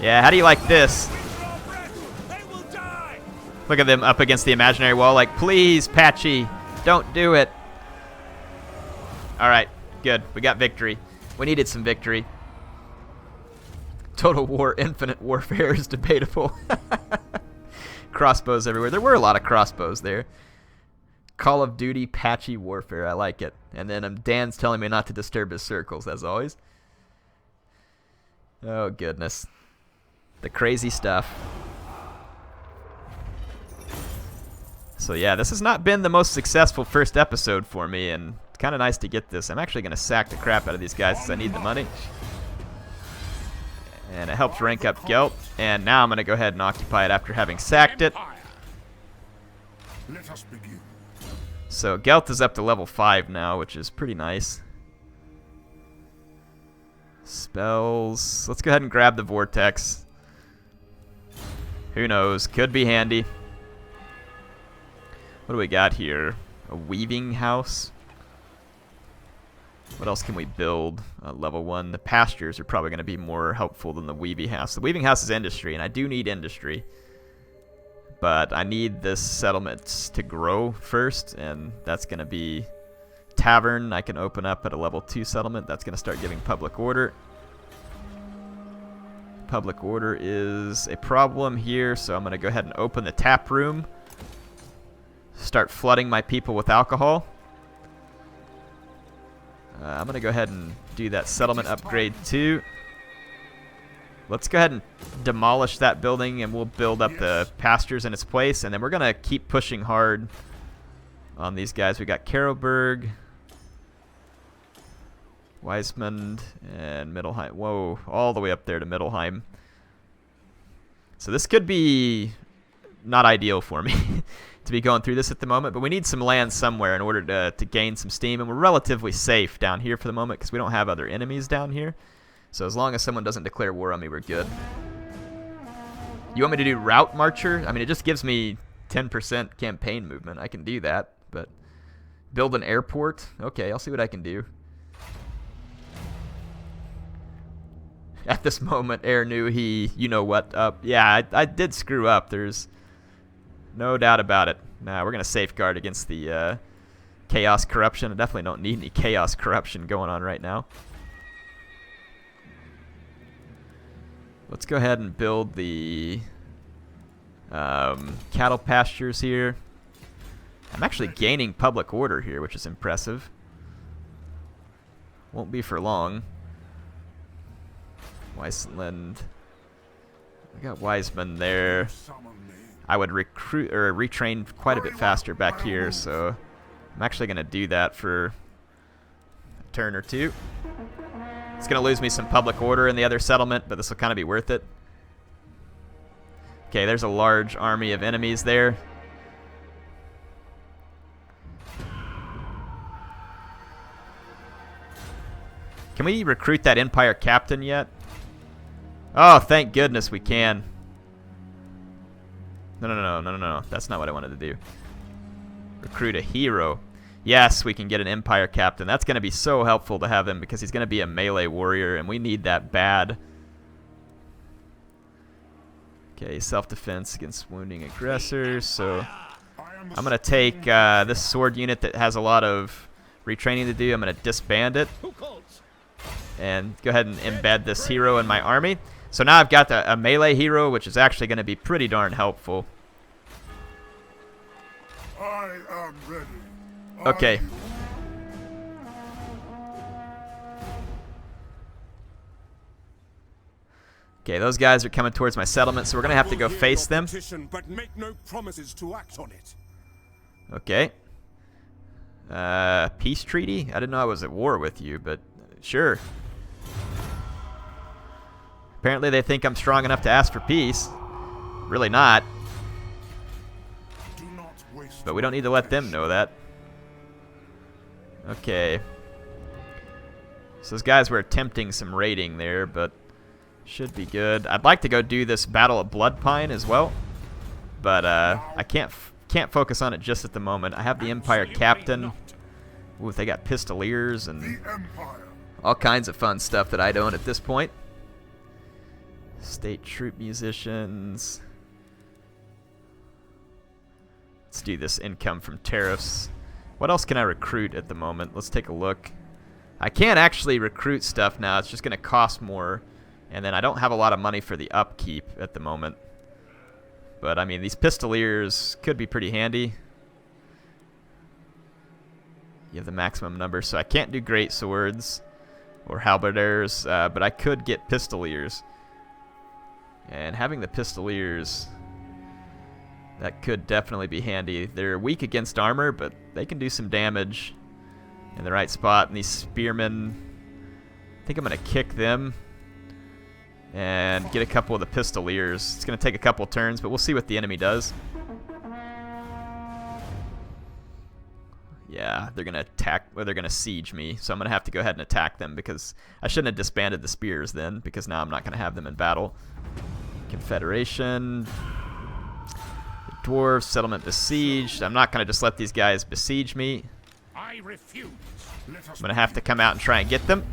Yeah, how do you like this? Look at them up against the imaginary wall like, please, Patchy, don't do it. All right, good. We got victory. We needed some victory. Total War Infinite Warfare is debatable. Crossbows everywhere. There were a lot of crossbows there. Call of Duty Patchy Warfare. I like it. And then Dan's telling me not to disturb his circles, as always. Oh, goodness. The crazy stuff. So yeah, this has not been the most successful first episode for me, and it's kind of nice to get this. I'm actually going to sack the crap out of these guys because I need the money. And it helps rank up Gelt, and now I'm going to go ahead and occupy it after having sacked it. Let us begin. So Gelt is up to level 5 now, which is pretty nice. Spells. Let's go ahead and grab the Vortex. Who knows? Could be handy. What do we got here? A weaving house. What else can we build? Level 1. The pastures are probably going to be more helpful than the weaving house. The weaving house is industry, and I do need industry. But I need this settlement to grow first, and that's going to be tavern. I can open up at a level 2 settlement. That's going to start giving public order. Public order is a problem here, so I'm going to go ahead and open the tap room. Start flooding my people with alcohol. I'm going to go ahead and do that settlement upgrade too. Let's go ahead and demolish that building, and we'll build up the pastures in its place, and then we're going to keep pushing hard on these guys. We got Karlberg, Weismund, and Mittelheim. Whoa, all the way up there to Mittelheim. So this could be not ideal for me to be going through this at the moment, but we need some land somewhere in order to gain some steam, and we're relatively safe down here for the moment because we don't have other enemies down here. So as long as someone doesn't declare war on me, we're good. You want me to do Route Marcher? I mean, it just gives me 10% campaign movement. I can do that, but build an airport? Okay, I'll see what I can do. At this moment, Air knew he, you know what, up. Yeah, I did screw up. There's no doubt about it. Nah, we're going to safeguard against the chaos corruption. I definitely don't need any chaos corruption going on right now. Let's go ahead and build the cattle pastures here. I'm actually gaining public order here, which is impressive. Won't be for long. Weisland. I got Wiseman there. I would recruit or retrain quite a bit faster back here, so I'm actually going to do that for a turn or two. It's going to lose me some public order in the other settlement, but this will kind of be worth it. Okay, there's a large army of enemies there. Can we recruit that Empire captain yet? Oh, thank goodness we can. No. That's not what I wanted to do. Recruit a hero. Yes, we can get an Empire captain. That's going to be so helpful to have him because he's going to be a melee warrior, and we need that bad. Okay, self-defense against wounding aggressors. So I'm going to take this sword unit that has a lot of retraining to do. I'm going to disband it and go ahead and embed this hero in my army. So now I've got a melee hero, which is actually going to be pretty darn helpful. I am ready. Okay. Okay, those guys are coming towards my settlement, so we're going to have to go face them. But make no promises to act on it. Okay. Peace treaty? I didn't know I was at war with you, but sure. Apparently they think I'm strong enough to ask for peace. Really not. Do not waste. But we don't need to let them know that. Okay. So those guys were attempting some raiding there, but should be good. I'd like to go do this Battle of Bloodpine as well, but I can't focus on it just at the moment. I have the Empire captain. Ooh, they got pistoliers and all kinds of fun stuff that I don't at this point. State troop musicians. Let's do this income from tariffs. What else can I recruit at the moment? Let's take a look. I can't actually recruit stuff now. It's just going to cost more. And then I don't have a lot of money for the upkeep at the moment. But, I mean, these pistoliers could be pretty handy. You have the maximum number, so I can't do great swords. or halberdiers, but I could get pistoliers. And having the pistoliers, that could definitely be handy. They're weak against armor, but they can do some damage in the right spot. And these spearmen, I think I'm going to kick them and get a couple of the pistoliers. It's going to take a couple turns, but we'll see what the enemy does. Yeah, they're going to attack, or they're going to siege me. So I'm going to have to go ahead and attack them, because I shouldn't have disbanded the spears then, because now I'm not going to have them in battle. Confederation. The dwarves, settlement besieged. I'm not going to just let these guys besiege me. I refuse. I'm going to have to come out and try and get them.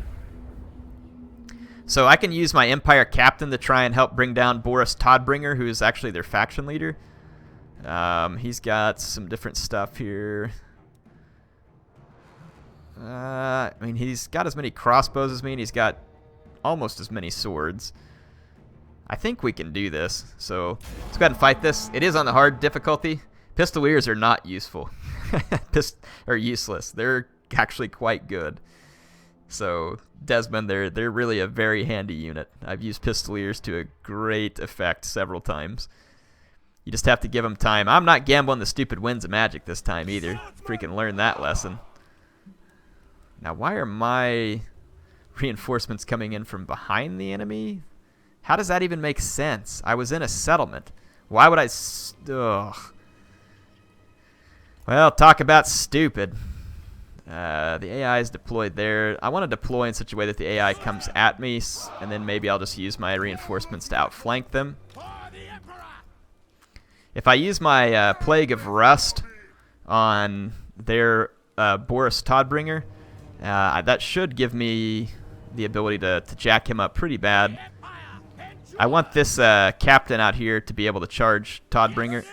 So I can use my Empire Captain to try and help bring down Boris Todbringer, who is actually their faction leader. He's got some different stuff here. I mean, he's got as many crossbows as me, and he's got almost as many swords. I think we can do this. So let's go ahead and fight this. It is on the hard difficulty. Pistoliers are not useful. Or useless. They're actually quite good. So Desmond, they're really a very handy unit. I've used pistoliers to a great effect several times. You just have to give them time. I'm not gambling the stupid winds of magic this time either. Freaking learn that lesson. Now, why are my reinforcements coming in from behind the enemy? How does that even make sense? I was in a settlement. Why would I... Ugh. Well, talk about stupid. The AI is deployed there. I want to deploy in such a way that the AI comes at me, and then maybe I'll just use my reinforcements to outflank them. If I use my Plague of Rust on their Boris Todbringer, that should give me the ability to jack him up pretty bad. I want this captain out here to be able to charge Todbringer.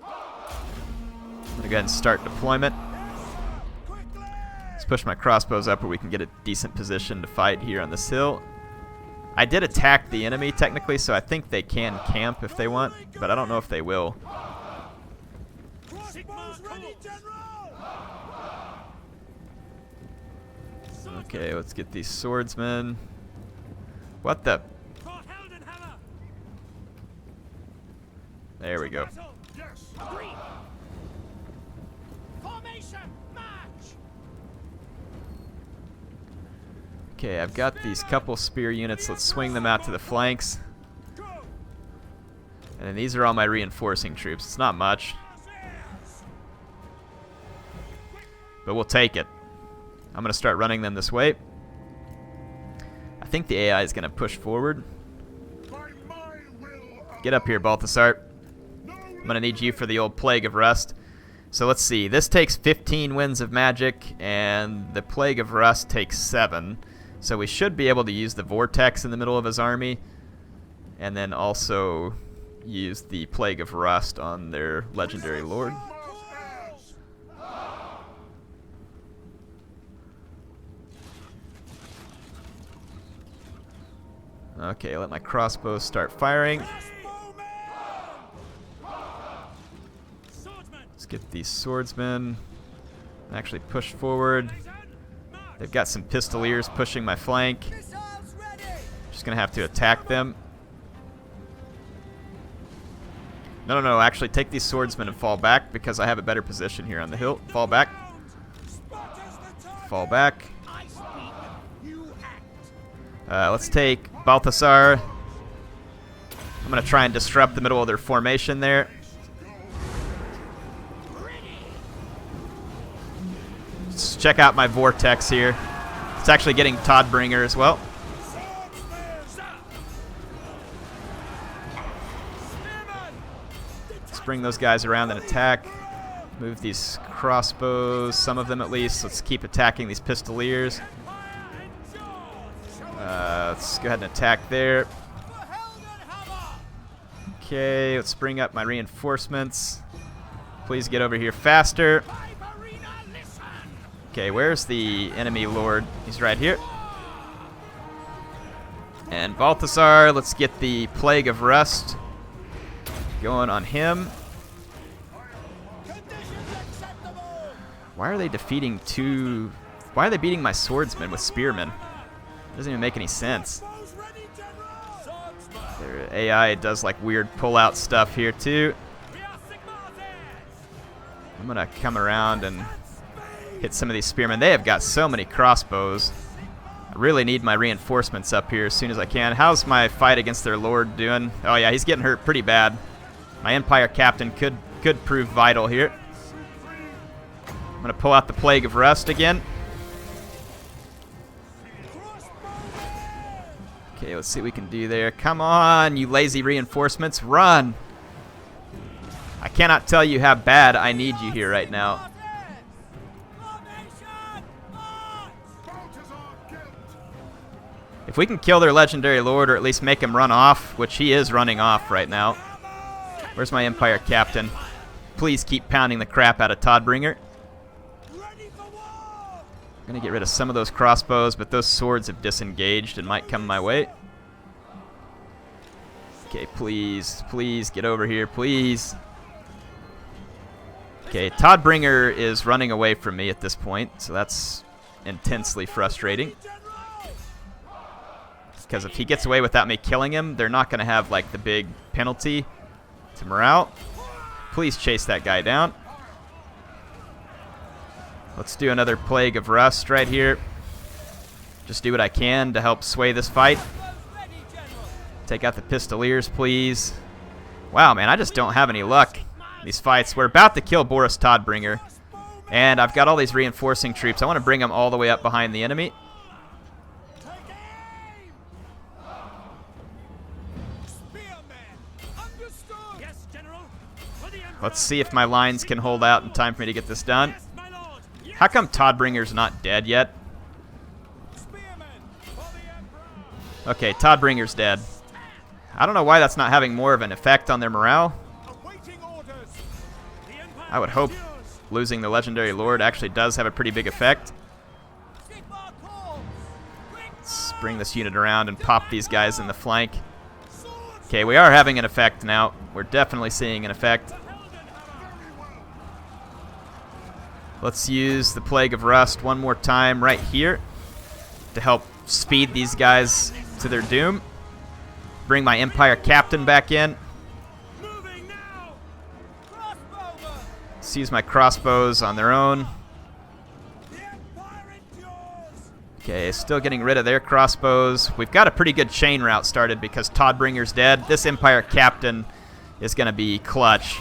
I'm going to go ahead and start deployment. Let's push my crossbows up where we can get a decent position to fight here on this hill. I did attack the enemy technically, so I think they can camp if they want, but I don't know if they will. Okay, let's get these swordsmen. What the? There we go. Okay, I've got these couple spear units. Let's swing them out to the flanks. And then these are all my reinforcing troops. It's not much, but we'll take it. I'm going to start running them this way. I think the AI is going to push forward. Get up here, Balthasar. I'm going to need you for the old Plague of Rust. So let's see. This takes 15 winds of magic, and the Plague of Rust takes 7. So we should be able to use the Vortex in the middle of his army, and then also use the Plague of Rust on their legendary lord. Okay, let my crossbows start firing. Let's get these swordsmen actually push forward. They've got some pistoliers pushing my flank. Just gonna have to attack them. No, actually take these swordsmen and fall back, because I have a better position here on the hill. Fall back. Fall back. Let's take Balthasar. I'm going to try and disrupt the middle of their formation there. Let's check out my Vortex here. It's actually getting Todbringer as well. Let's bring those guys around and attack. Move these crossbows, some of them at least. Let's keep attacking these pistoliers. Let's go ahead and attack there. Okay, let's bring up my reinforcements. Please get over here faster. Okay, where's the enemy lord? He's right here. And Balthasar, let's get the Plague of Rust going on him. Why are they defeating two... Why are they beating my swordsmen with spearmen? Doesn't even make any sense. Their AI does like weird pull-out stuff here too. I'm gonna come around and hit some of these spearmen. They have got so many crossbows. I really need my reinforcements up here as soon as I can. How's my fight against their lord doing? Oh yeah, he's getting hurt pretty bad. My Empire Captain could prove vital here. I'm gonna pull out the Plague of Rust again. Okay, let's see what we can do there. Come on, you lazy reinforcements, run! I cannot tell you how bad I need you here right now. If we can kill their legendary lord, or at least make him run off, which he is running off right now. Where's my Empire Captain? Please keep pounding the crap out of Toddbringer. I'm gonna get rid of some of those crossbows, but those swords have disengaged and might come my way. Okay, please, please get over here, please. Okay, Toddbringer is running away from me at this point, so that's intensely frustrating. Because if he gets away without me killing him, they're not gonna have like the big penalty to morale. Please chase that guy down. Let's do another Plague of Rust right here. Just do what I can to help sway this fight. Take out the Pistoliers, please. Wow, man, I just don't have any luck in these fights. We're about to kill Boris Toddbringer, and I've got all these reinforcing troops. I want to bring them all the way up behind the enemy. Let's see if my lines can hold out in time for me to get this done. How come Toddbringer's not dead yet? Okay, Toddbringer's dead. I don't know why that's not having more of an effect on their morale. I would hope losing the legendary lord actually does have a pretty big effect. Let's bring this unit around and pop these guys in the flank. Okay, we are having an effect now. We're definitely seeing an effect. Let's use the Plague of Rust one more time right here to help speed these guys to their doom. Bring my Empire Captain back in. Let's use my crossbows on their own. Okay, still getting rid of their crossbows. We've got a pretty good chain route started because Toddbringer's dead. This Empire Captain is going to be clutch.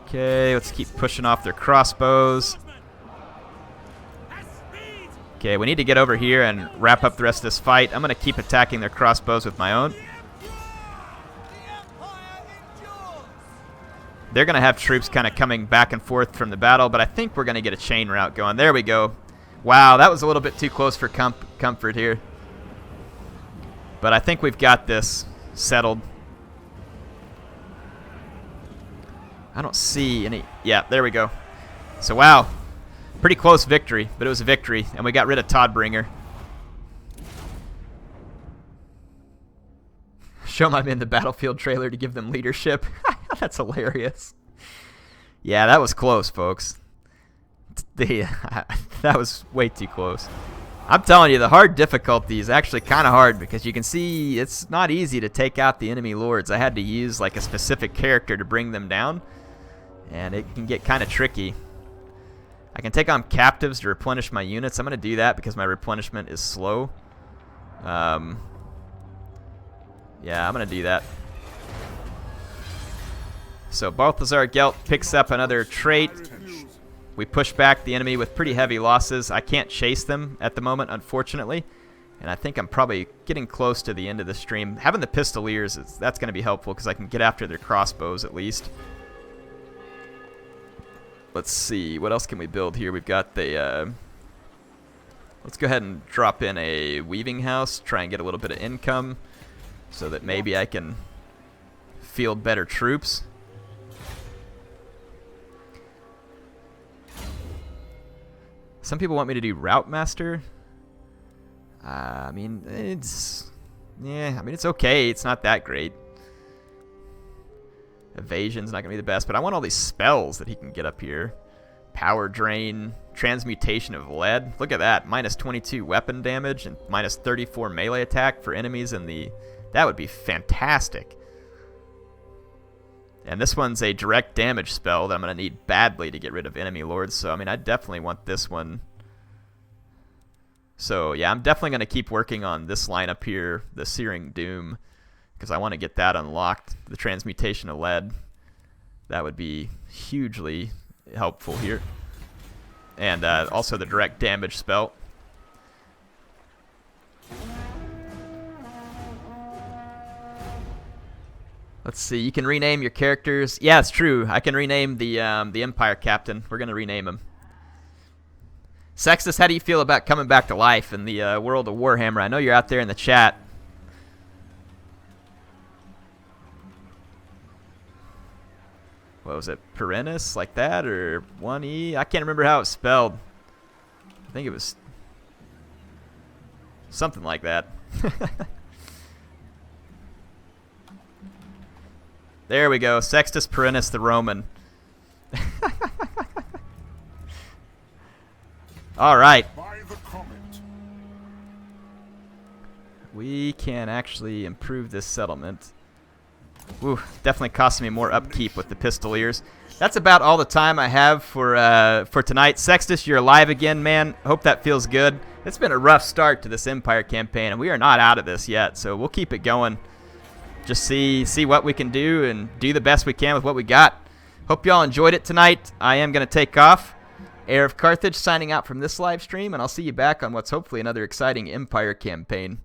Okay, let's keep pushing off their crossbows. Okay, we need to get over here and wrap up the rest of this fight. I'm going to keep attacking their crossbows with my own. They're going to have troops kind of coming back and forth from the battle, but I think we're going to get a chain route going. There we go. Wow, that was a little bit too close for comfort here. But I think we've got this settled. I don't see any... Yeah, there we go. So, wow. Pretty close victory, but it was a victory, and we got rid of Toddbringer. Show my men the battlefield trailer to give them leadership. That's hilarious. Yeah, that was close, folks. That was way too close. I'm telling you, the hard difficulty is actually kind of hard because you can see it's not easy to take out the enemy lords. I had to use like a specific character to bring them down, and it can get kind of tricky. I can take on captives to replenish my units. I'm going to do that because my replenishment is slow. Yeah, I'm going to do that. So Balthazar Gelt picks up another trait. We push back the enemy with pretty heavy losses. I can't chase them at the moment, unfortunately. And I think I'm probably getting close to the end of the stream. Having the Pistoliers, that's going to be helpful because I can get after their crossbows at least. Let's see, what else can we build here? We've got the... let's go ahead and drop in a weaving house, try and get a little bit of income so that maybe I can field better troops. Some people want me to do Route Master. I mean, it's... Yeah, I mean, it's okay. It's not that great. Evasion's not going to be the best, but I want all these spells that he can get up here. power drain, transmutation of lead. Look at that, minus 22 weapon damage and minus 34 melee attack for enemies in the... That would be fantastic. And this one's a direct damage spell that I'm going to need badly to get rid of enemy lords. So, I mean, I definitely want this one. So, yeah, I'm definitely going to keep working on this lineup here, the Searing Doom, because I want to get that unlocked, the Transmutation of Lead. That would be hugely helpful here. And also the direct damage spell. Let's see, you can rename your characters. Yeah, it's true. I can rename the Empire Captain. We're going to rename him. Sextus, how do you feel about coming back to life in the world of Warhammer? I know you're out there in the chat. What was it? Perennis? Like that? Or 1E? I can't remember how it's spelled. I think it was something like that. There we go. Sextus Perennis the Roman. All right. We can actually improve this settlement. Ooh, definitely costing me more upkeep with the Pistoliers. That's about all the time I have for tonight. Sextus, you're alive again, man. Hope that feels good. It's been a rough start to this Empire campaign, and we are not out of this yet, so we'll keep it going. Just see what we can do and do the best we can with what we got. Hope y'all enjoyed it tonight. I am going to take off. HeirofCarthage signing out from this live stream, and I'll see you back on what's hopefully another exciting Empire campaign.